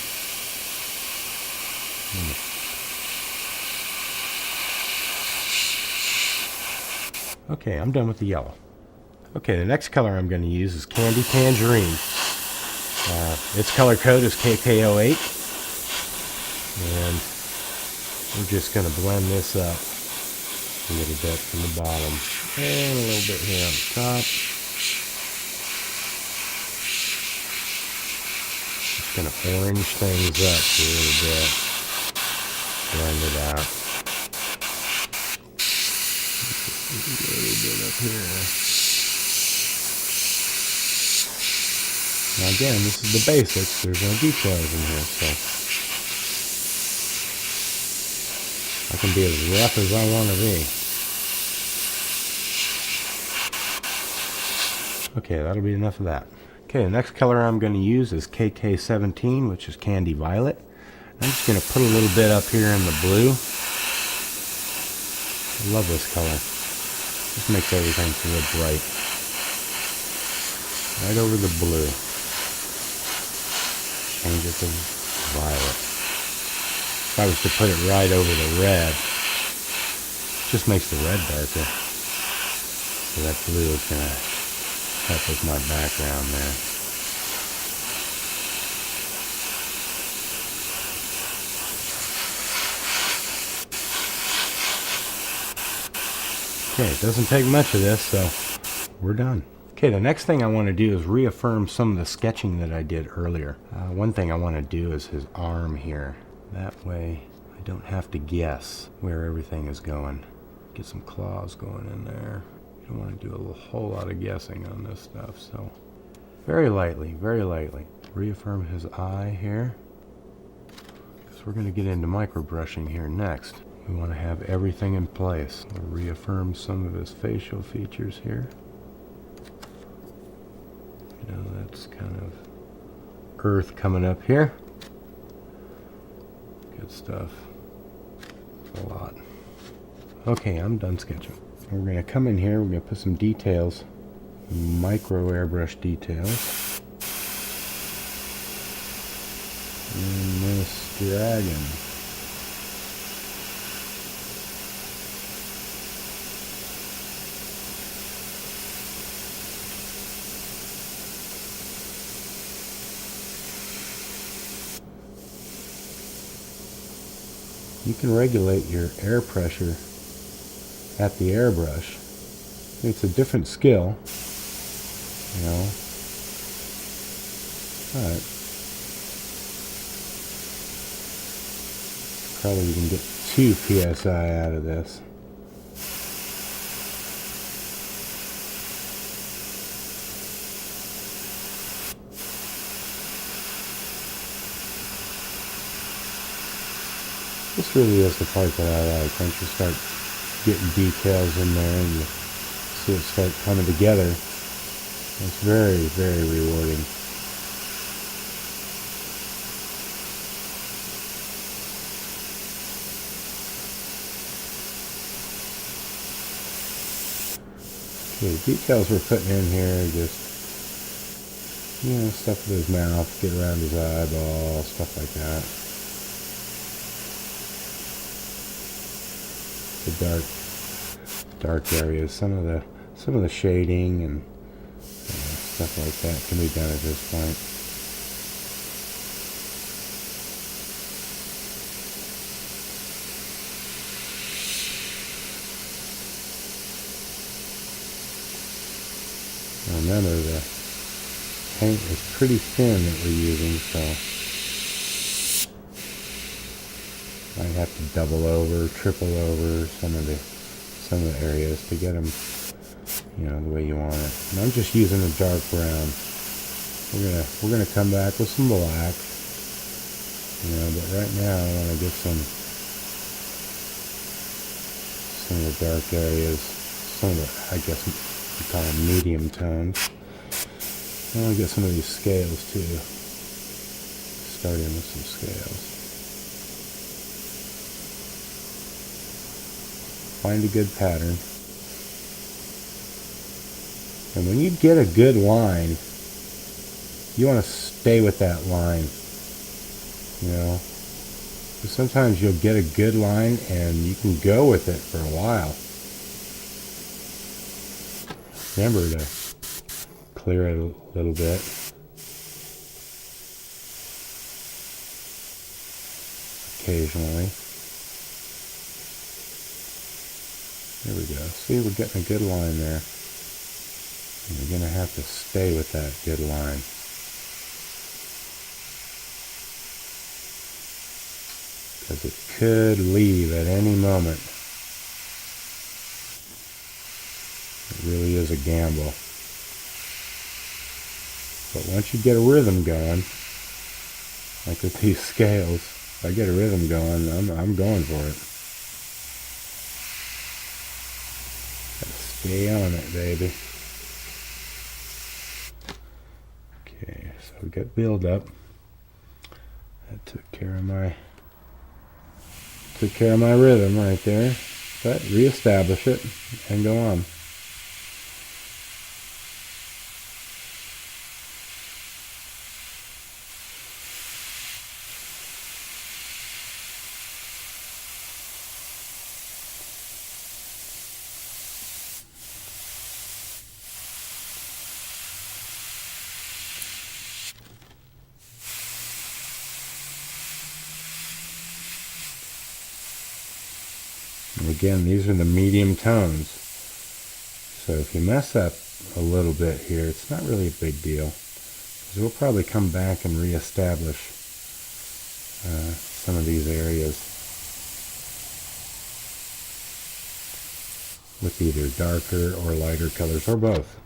Okay, I'm done with the yellow. Okay, the next color I'm going to use is Candy Tangerine. Its color code is KK08. And we're just going to blend this up a little bit from the bottom and a little bit here on the top. Just going to orange things up a little bit. Blend it out. A little bit up here. Now again, this is the basics. There's no details in here, so I can be as rough as I want to be. Okay, that'll be enough of that. Okay, the next color I'm going to use is KK17, which is Candy Violet. I'm just going to put a little bit up here in the blue. I love this color. Just makes everything feel bright. Right over the blue. Change it to violet. If I was to put it right over the red, it just makes the red darker. So that blue is going to help with my background there. Okay, it doesn't take much of this, so we're done. Okay, the next thing I want to do is reaffirm some of the sketching that I did earlier. One thing I want to do is his arm here. That way I don't have to guess where everything is going. Get some claws going in there. You don't want to do a whole lot of guessing on this stuff, so very lightly, very lightly. Reaffirm his eye here, because we're going to get into microbrushing here next. We want to have everything in place. We'll reaffirm some of his facial features here. You know, that's kind of earth coming up here. Good stuff. A lot. Okay, I'm done sketching. We're going to come in here, we're going to put some details, micro airbrush details. And this dragon. You can regulate your air pressure at the airbrush. It's a different skill, you know, but probably you can get 2 psi out of this. This really is the part that I like. Once you start getting details in there and you see it start coming together, it's very, very rewarding. Okay, the details we're putting in here are just, you know, stuff with his mouth, get around his eyeball, stuff like that. The dark areas, some of the shading and stuff like that can be done at this point. Remember, the paint is pretty thin that we're using, so I have to double over, triple over some of the areas to get them, you know, the way you want it. And I'm just using a dark brown. We're gonna come back with some black, you know, but right now I want to get some of the dark areas, some of the, I guess we call them medium tones. I want to get some of these scales too. Start in with some scales. Find a good pattern. And when you get a good line, you want to stay with that line. You know, because sometimes you'll get a good line and you can go with it for a while. Remember to clear it a little bit. Occasionally. There we go. See, we're getting a good line there. And you're going to have to stay with that good line. Because it could leave at any moment. It really is a gamble. But once you get a rhythm going, like with these scales, if I get a rhythm going, I'm going for it. Gotta stay on it, baby. Okay, so we got build up. That took care of my rhythm right there. But reestablish it and go on. Again, these are the medium tones. So if you mess up a little bit here, it's not really a big deal. Because we'll probably come back and reestablish some of these areas with either darker or lighter colors, or both.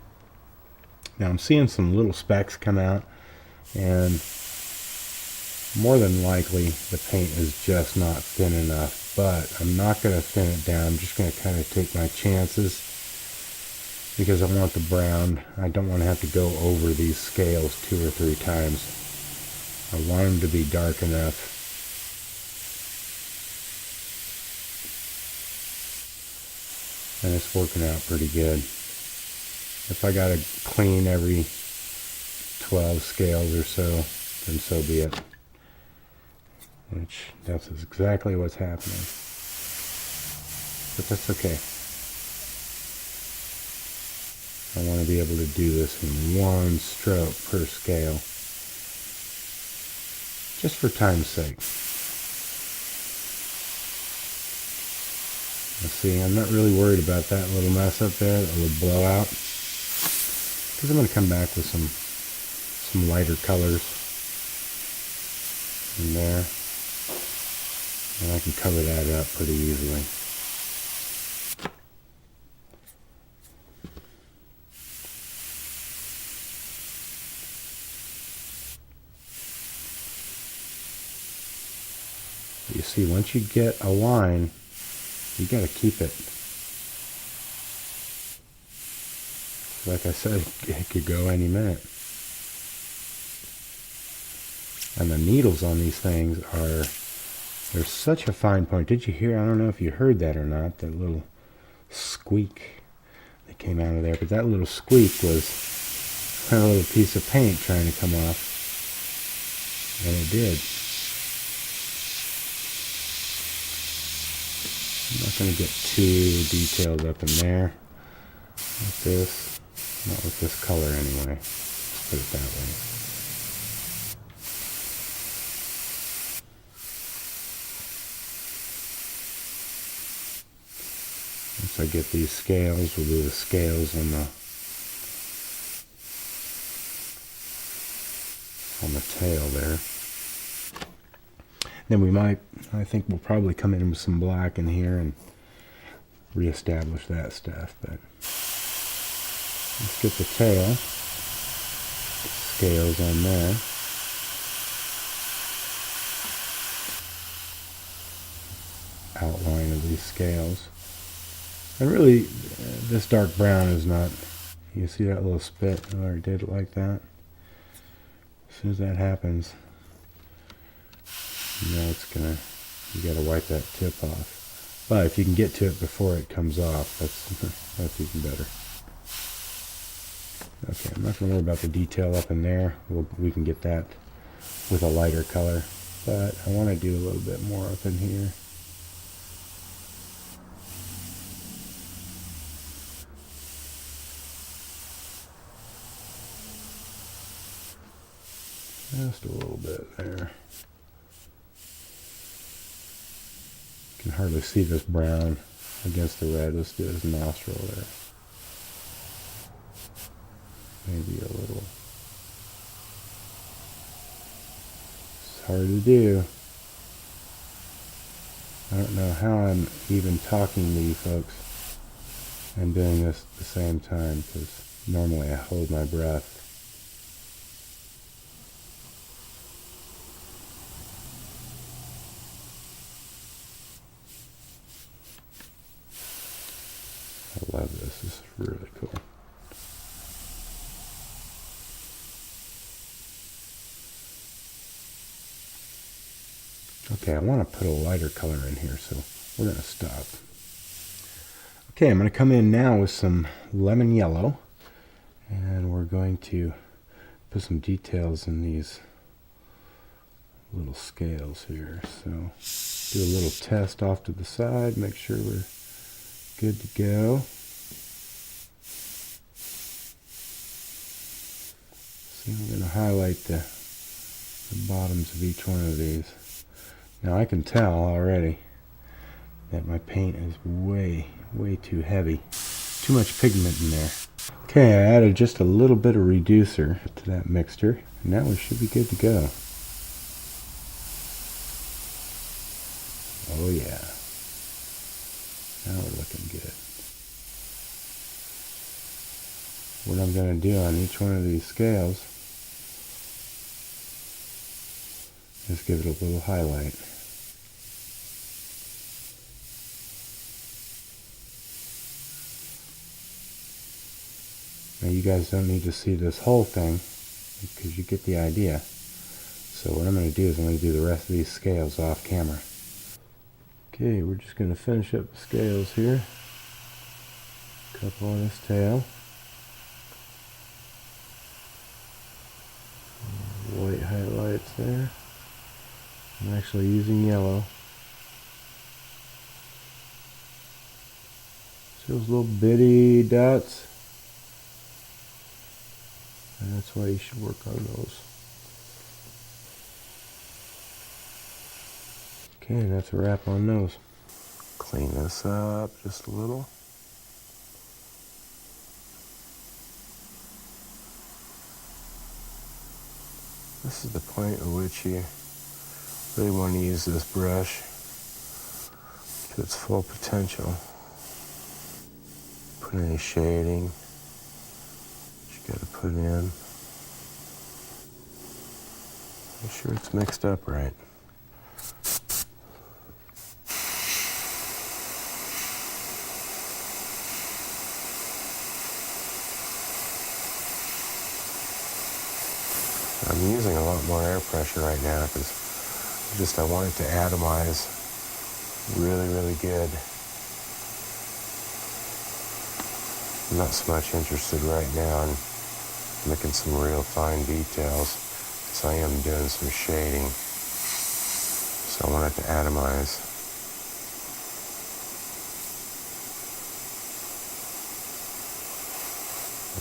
Now I'm seeing some little specks come out, and more than likely the paint is just not thin enough. But I'm not going to thin it down. I'm just going to kind of take my chances, because I want the brown. I don't want to have to go over these scales 2 or 3 times. I want them to be dark enough. And it's working out pretty good. If I got to clean every 12 scales or so, then so be it. Which, that's exactly what's happening. But that's okay. I want to be able to do this in one stroke per scale. Just for time's sake. Now see, I'm not really worried about that little mess up there, that little blowout. Because I'm going to come back with some lighter colors in there. And I can cover that up pretty easily. You see, once you get a line, you got to keep it. Like I said, it could go any minute. And the needles on these things are... There's such a fine point. Did you hear? I don't know if you heard that or not. That little squeak that came out of there. But that little squeak was a little piece of paint trying to come off. And it did. I'm not going to get too detailed up in there with this. Not with this color anyway. Let's put it that way. Once I get these scales, we'll do the scales on the tail there. Then we might, I think we'll probably come in with some black in here and reestablish that stuff. But let's get the tail, scales on there. Outline of these scales. And really, this dark brown is not, you see that little spit where it did it like that? As soon as that happens, you know it's gonna, you gotta wipe that tip off. But if you can get to it before it comes off, that's even better. Okay, I'm not gonna worry about the detail up in there. We can get that with a lighter color. But I wanna do a little bit more up in here. Just a little bit there. You can hardly see this brown against the red. Let's do his nostril there. Maybe a little. It's hard to do. I don't know how I'm even talking to you folks and doing this at the same time, because normally I hold my breath. Okay, I want to put a lighter color in here, so we're going to stop. Okay, I'm going to come in now with some lemon yellow, and we're going to put some details in these little scales here. So do a little test off to the side, make sure we're good to go. So I'm going to highlight the bottoms of each one of these. Now I can tell already that my paint is way too heavy. Too much pigment in there. Okay, I added just a little bit of reducer to that mixture, and now we should be good to go. Oh yeah. Now we're looking good. What I'm going to do on each one of these scales is give it a little highlight. Now you guys don't need to see this whole thing because you get the idea. So what I'm going to do is I'm going to do the rest of these scales off camera. Okay, we're just going to finish up the scales here. A couple on this tail. White highlights there. I'm actually using yellow. See those little bitty dots? And that's why you should work on those. Okay, and that's a wrap on those. Clean this up just a little. This is the point at which you really want to use this brush to its full potential. Put any shading that you got to put in. Make sure it's mixed up right. I'm using a lot more air pressure right now because I want it to atomize really good. I'm not so much interested right now in making some real fine details, so I am doing some shading. So I want it to atomize.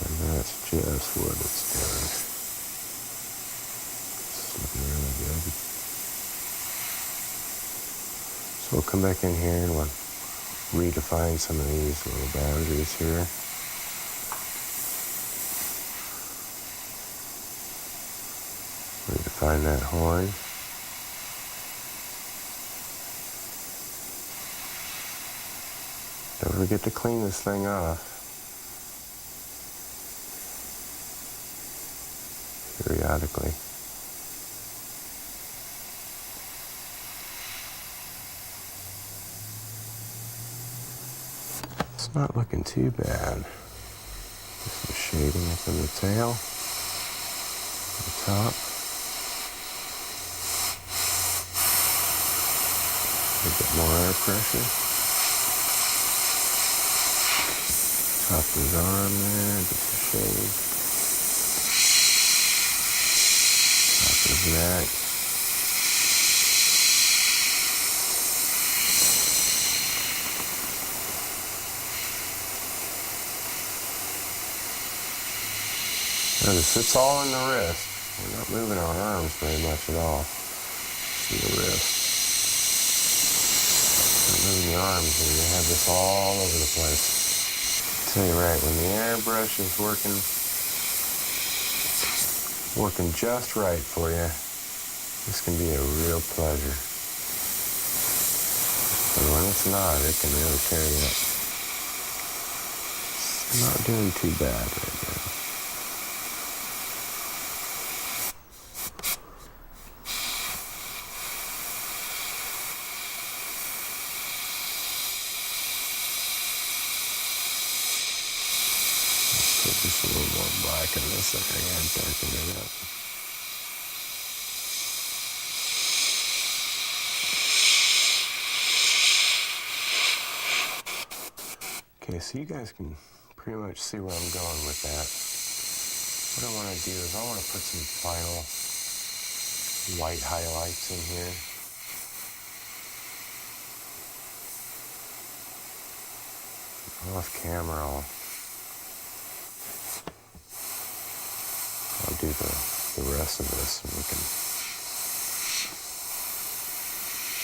And that's just what it's doing. Looking really good. So we'll come back in here and we'll redefine some of these little boundaries here. Redefine that horn. Don't forget to clean this thing off periodically. It's not looking too bad. Just some shading up in the tail, the top. A bit more air pressure. Top of his arm there, just a shade. Top of his neck. Notice it's all in the wrist. We're not moving our arms very much at all. See the wrist. Not moving the arms here. You have this all over the place. I'll tell you right, when the airbrush is working just right for you, this can be a real pleasure. But when it's not, it can really tear you up. It's not doing too bad right now. Just a little more black in this area and darken it up. Okay, so you guys can pretty much see where I'm going with that. What I want to do is I want to put some final white highlights in here. Off camera, I'll do the rest of this and we can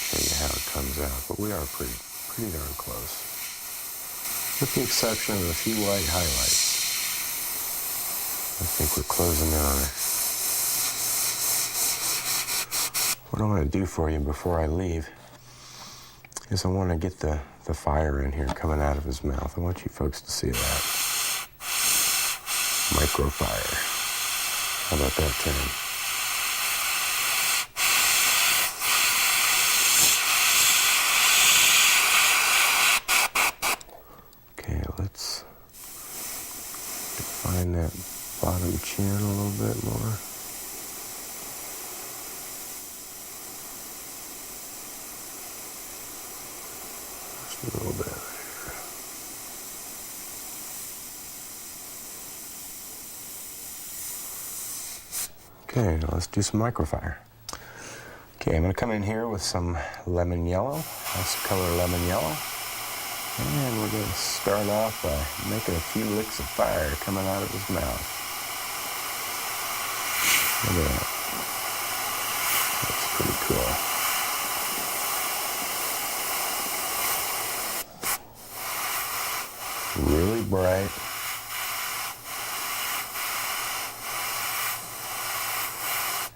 show you how it comes out. But we are pretty darn close. With the exception of a few white highlights. I think we're closing in on it. What I want to do for you before I leave is I want to get the fire in here coming out of his mouth. I want you folks to see that. Micro fire. How about that term? Okay, let's define that bottom chin a little bit more. Just a little bit here. Okay, now let's do some microfire. Okay, I'm going to come in here with some lemon yellow. That's the color lemon yellow. And we're going to start off by making a few licks of fire coming out of his mouth. Look at that. That's pretty cool. Really bright.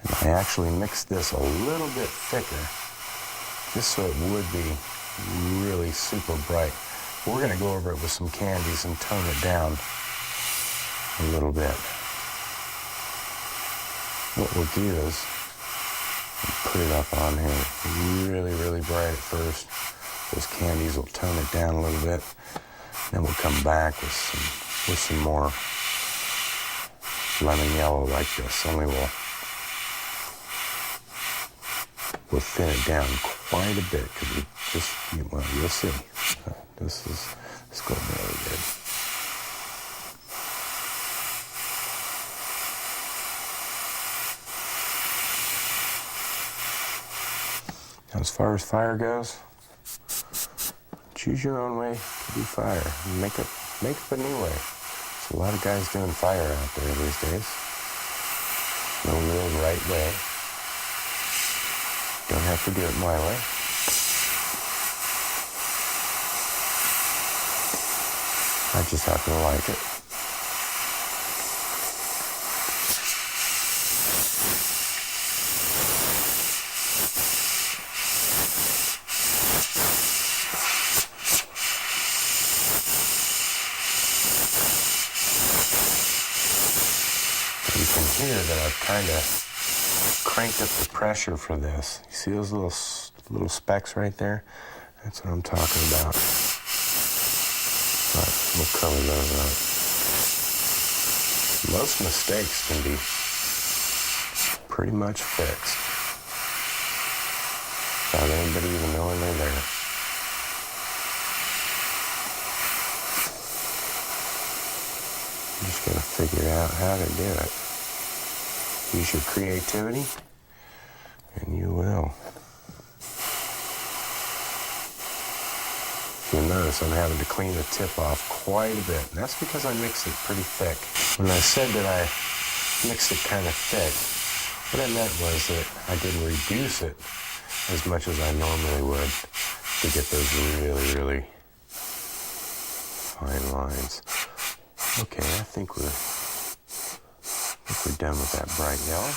And I actually mixed this a little bit thicker just so it would be really super bright. We're going to go over it with some candies and tone it down a little bit. What we'll do is put it up on here really, really bright at first. Those candies will tone it down a little bit. Then we'll come back with some more lemon yellow like this. Only we'll thin it down quite a bit because we just, well, you'll see. This is going really good. Now, as far as fire goes, choose your own way to do fire. Make up a new way. There's a lot of guys doing fire out there these days. No real right way. Don't have to do it my way. I just happen to like it. You can hear that I've kind of cranked up the pressure for this. You see those little specks right there? That's what I'm talking about. But we'll cover those up. Most mistakes can be pretty much fixed without anybody even knowing they're there. You just gotta figure out how to do it. Use your creativity, and you will. You'll notice I'm having to clean the tip off quite a bit, and that's because I mixed it pretty thick. When I said that I mixed it kind of thick, what I meant was that I didn't reduce it as much as I normally would to get those really, really fine lines. Okay, I think we're done with that bright yellow.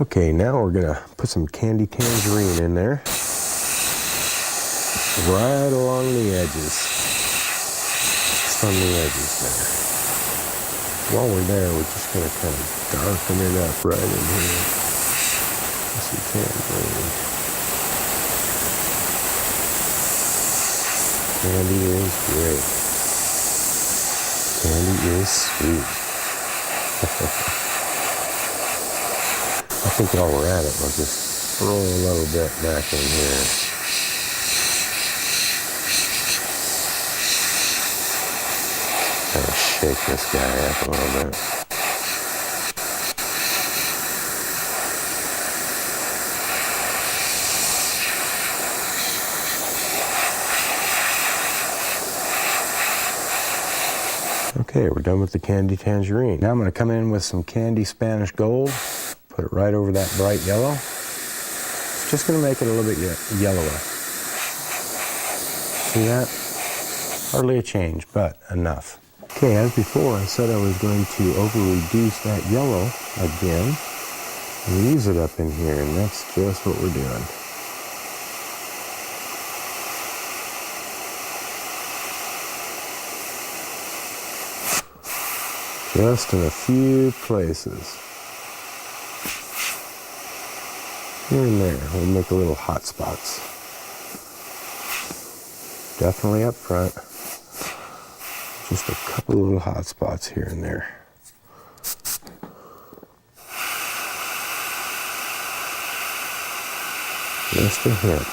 Okay, now we're gonna put some candy tangerine in there. Right along the edges. Just on the edges there. While we're there, we're just gonna kind of darken it up right in here. Some tangerine. Candy is great. Candy is sweet. I think while we're at it, we'll just throw a little bit back in here. shake this guy up a little bit. Okay, we're done with the candy tangerine. Now I'm going to come in with some candy Spanish gold, put it right over that bright yellow. It's just going to make it a little bit yellower. See that? Hardly a change, but enough. Okay, as before, I said I was going to over-reduce that yellow again and use it up in here, and that's just what we're doing. Just in a few places. Here and there, we'll make a little hot spots. Definitely up front. Just a couple little hot spots here and there. Just a hint.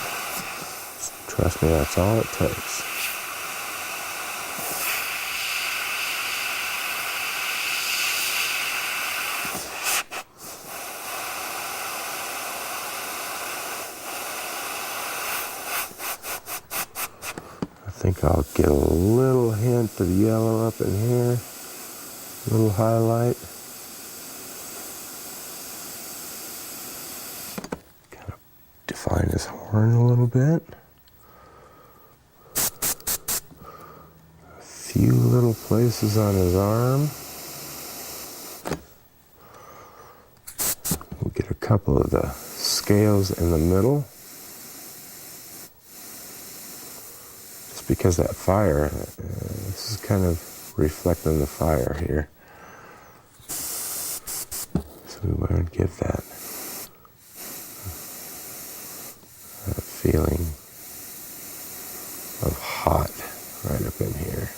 Trust me, that's all it takes. I think I'll get a little hint of yellow up in here, a little highlight. Kind of define his horn a little bit. A few little places on his arm. We'll get a couple of the scales in the middle. Because that fire, this is kind of reflecting the fire here. So we want to give that feeling of hot right up in here.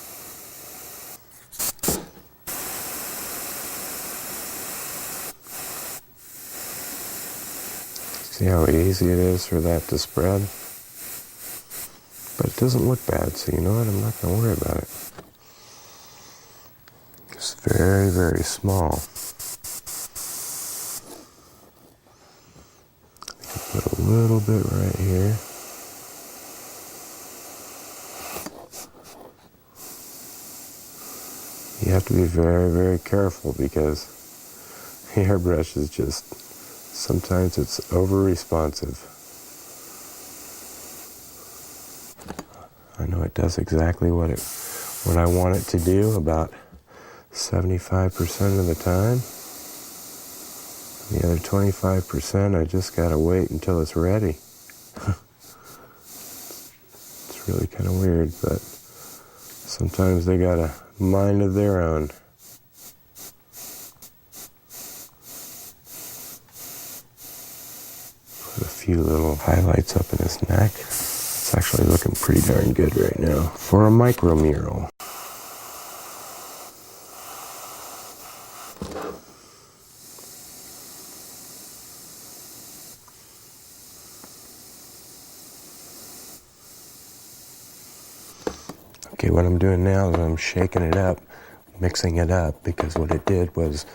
See how easy it is for that to spread? But it doesn't look bad, so you know what? I'm not going to worry about it. It's very, very small. I can put a little bit right here. You have to be very, very careful because the airbrush is just, sometimes it's over-responsive. I know it does exactly what I want it to do about 75% of the time. The other 25%, I just gotta wait until it's ready. It's really kind of weird, but sometimes they got a mind of their own. Put a few little highlights up in his neck. It's actually looking pretty darn good right now for a micro mural. Okay, what I'm doing now is I'm shaking it up, mixing it up, because what it did was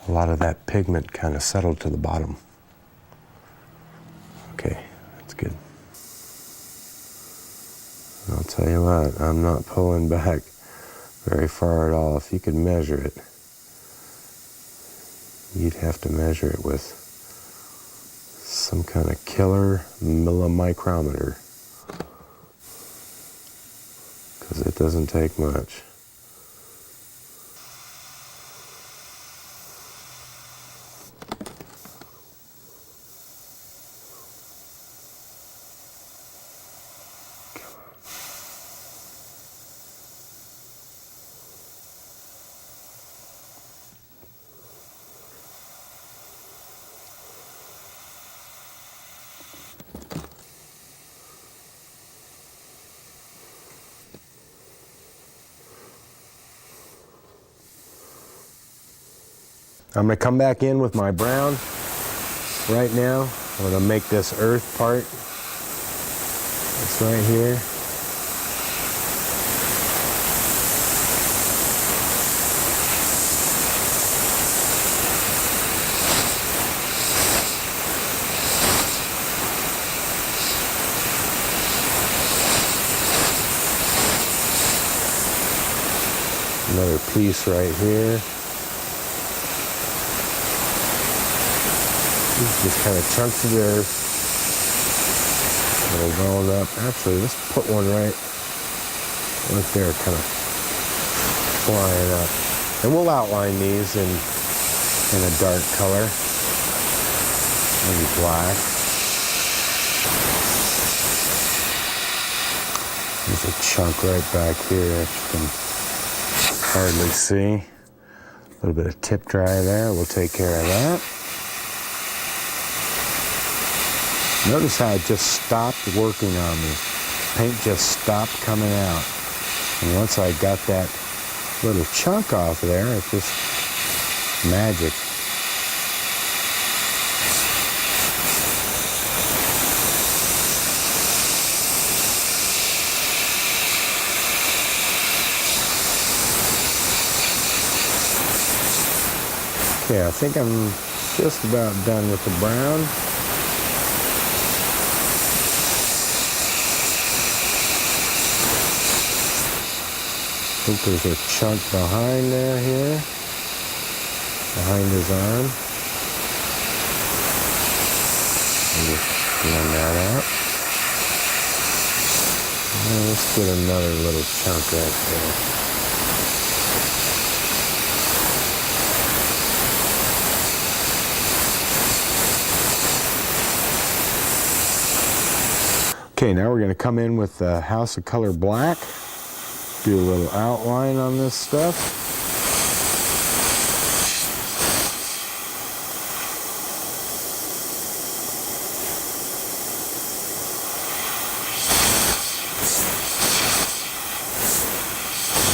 a lot of that pigment kind of settled to the bottom. Okay, that's good. I'll tell you what, I'm not pulling back very far at all. If you could measure it, you'd have to measure it with some kind of killer millimicrometer, because it doesn't take much. I'm going to come back in with my brown right now. I'm going to make this earth part. It's right here. piece right here. These are just kind of chunks of earth. It'll roll up. Actually, let's put one right there, kind of flying up. And we'll outline these in a dark color, maybe black. There's a chunk right back here that you can hardly see. A little bit of tip dry there. We'll take care of that. Notice how it just stopped working on me. Paint just stopped coming out. And once I got that little chunk off there, it's just magic. Okay, I think I'm just about done with the brown. I think there's a chunk behind there here, behind his arm. And just blend that out. And let's get another little chunk right there. Okay, now we're going to come in with the House of Color Black. Do a little outline on this stuff.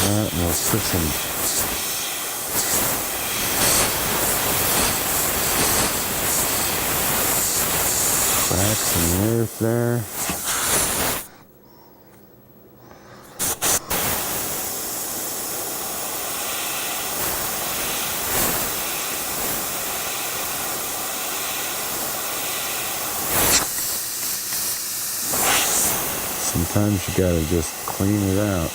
And we'll put some cracks in the earth there. Sometimes you gotta just clean it out.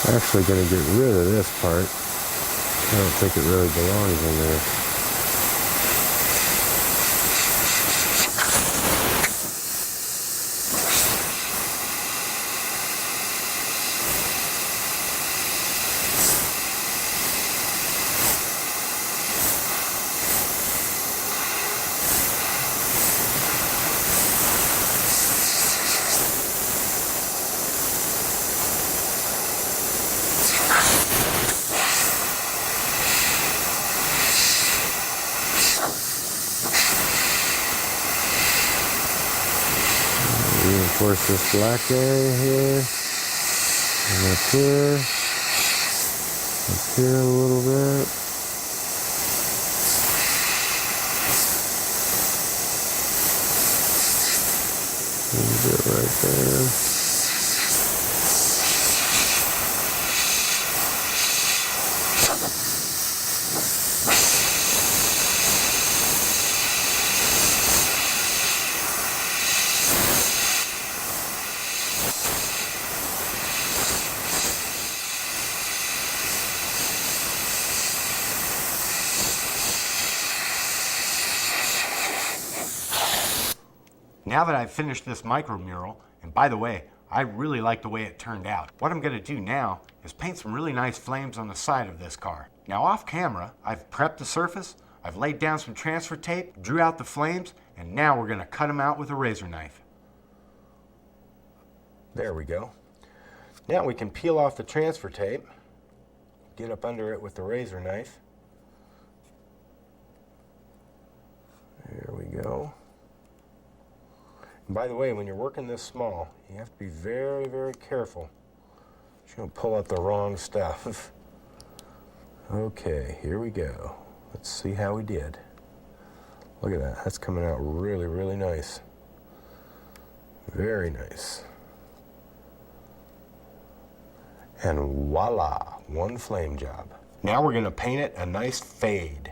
I'm actually going to get rid of this part. I don't think it really belongs in there. Reinforce this black area here, and up here a little bit. bit right there. Now that I've finished this micro mural, and by the way, I really like the way it turned out, what I'm going to do now is paint some really nice flames on the side of this car. Now off camera, I've prepped the surface, I've laid down some transfer tape, drew out the flames, and now we're going to cut them out with a razor knife. There we go. Now we can peel off the transfer tape, get up under it with the razor knife. There we go. And by the way, when you're working this small, you have to be very, very careful. You don't pull out the wrong stuff. Okay, here we go. Let's see how we did. Look at that. That's coming out really, really nice. Very nice. And voila, one flame job. Now we're going to paint it a nice fade.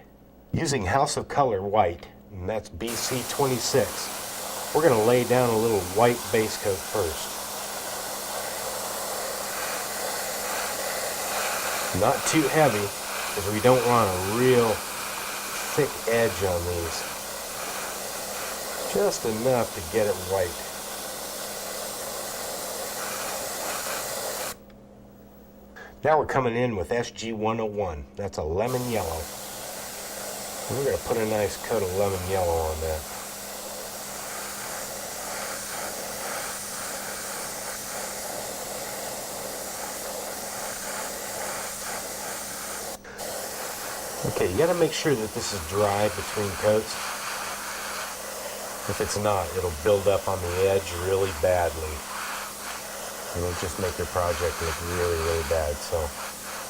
Using House of Color white, and that's BC 26. We're going to lay down a little white base coat first. Not too heavy, because we don't want a real thick edge on these. Just enough to get it white. Now we're coming in with SG 101. That's a lemon yellow. And we're going to put a nice coat of lemon yellow on that. Okay, you got to make sure that this is dry between coats. If it's not, it'll build up on the edge really badly. It'll just make your project look really, really bad. So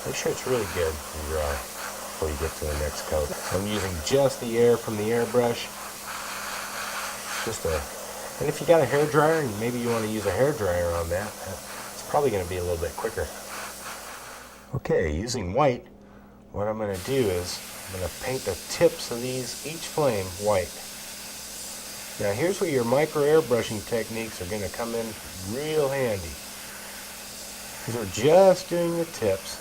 make sure it's really good and dry before you get to the next coat. I'm using just the air from the airbrush. And if you got a hair dryer, and maybe you want to use a hair dryer on that, it's probably going to be a little bit quicker. Okay, using white, what I'm going to do is I'm going to paint the tips of each flame white. Now here's where your micro airbrushing techniques are going to come in real handy. Because we're just doing the tips,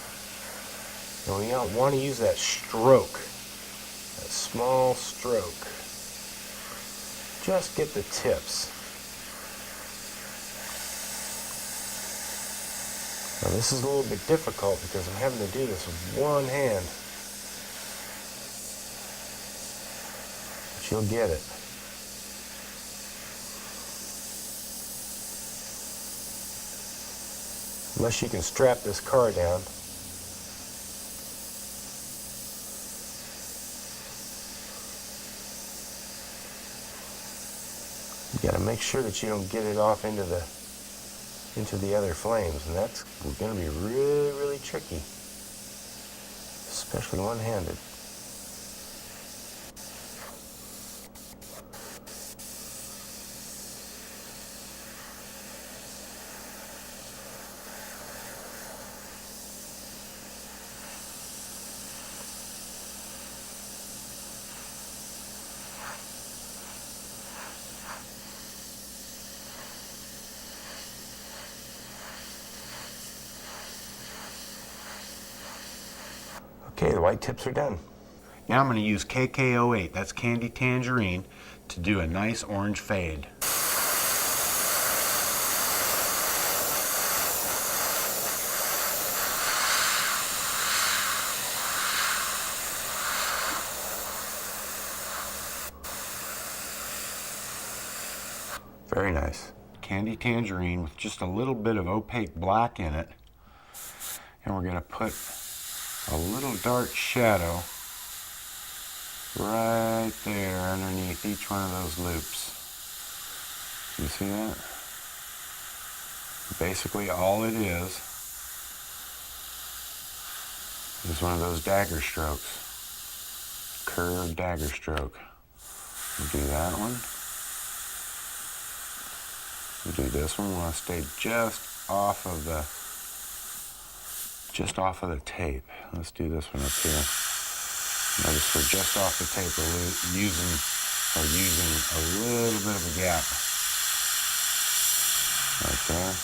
and we want to use that stroke, that small stroke. Just get the tips. Now this is a little bit difficult because I'm having to do this with one hand. But you'll get it. Unless you can strap this car down. You got to make sure that you don't get it off into the other flames, and that's going to be really, really tricky, especially one-handed. Okay, the white tips are done. Now I'm going to use KK08, that's Candy Tangerine, to do a nice orange fade. Very nice. Candy Tangerine with just a little bit of opaque black in it. And we're going to put a little dark shadow right there underneath each one of those loops. You see that? Basically all it is one of those dagger strokes. Curved dagger stroke. Do that one. We'll do this one. We want to stay just off of the tape. Let's do this one up here. Notice we're just off the tape. We're using a little bit of a gap right there.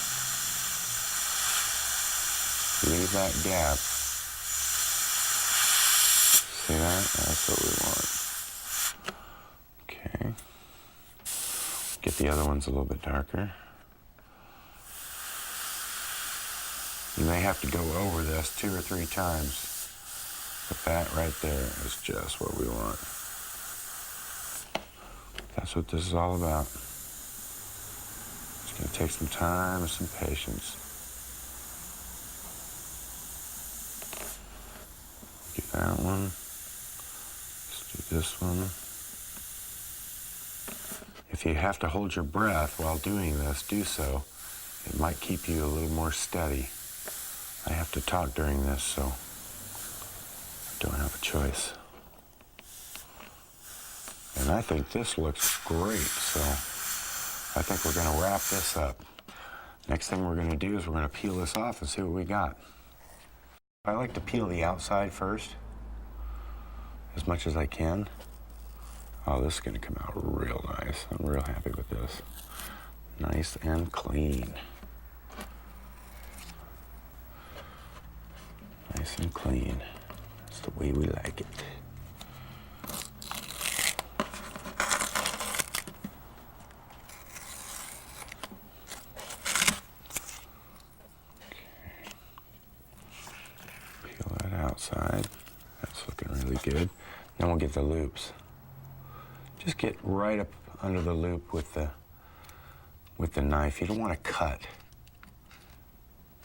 Leave that gap. See that? That's what we want. Okay. Get the other ones a little bit darker. You may have to go over this 2 or 3 times, but that right there is just what we want. That's what this is all about. It's going to take some time and some patience. Do that one. Let's do this one. If you have to hold your breath while doing this, do so. It might keep you a little more steady. I have to talk during this, so I don't have a choice. And I think this looks great, so I think we're going to wrap this up. Next thing we're going to do is we're going to peel this off and see what we got. I like to peel the outside first, as much as I can. Oh, this is going to come out real nice. I'm real happy with this. Nice and clean. Nice and clean. That's the way we like it. Peel that outside. That's looking really good. Then we'll get the loops. Just get right up under the loop with the knife. You don't want to cut.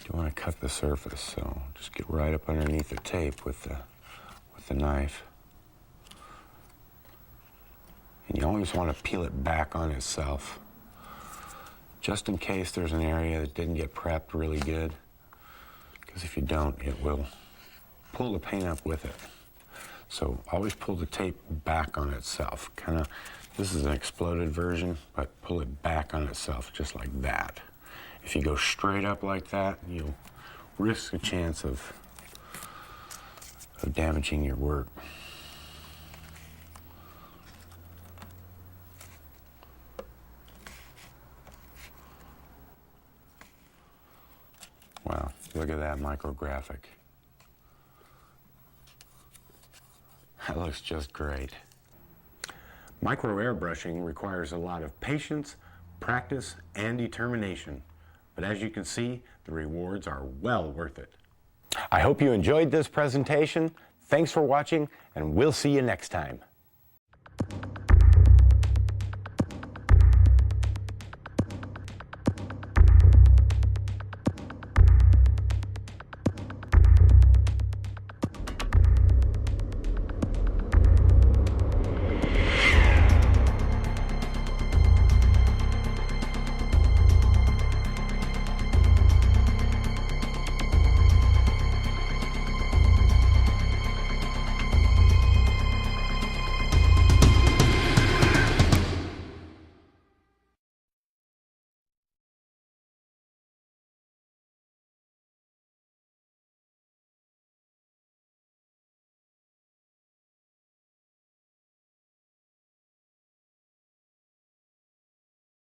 You want to cut the surface, so just get right up underneath the tape with the knife. And you always want to peel it back on itself, just in case there's an area that didn't get prepped really good, because if you don't, it will pull the paint up with it. So always pull the tape back on itself. This is an exploded version, but pull it back on itself, just like that. If you go straight up like that, you'll risk a chance of damaging your work. Wow, look at that micrographic. That looks just great. Microairobrushing requires a lot of patience, practice, and determination. But as you can see, the rewards are well worth it. I hope you enjoyed this presentation. Thanks for watching, and we'll see you next time.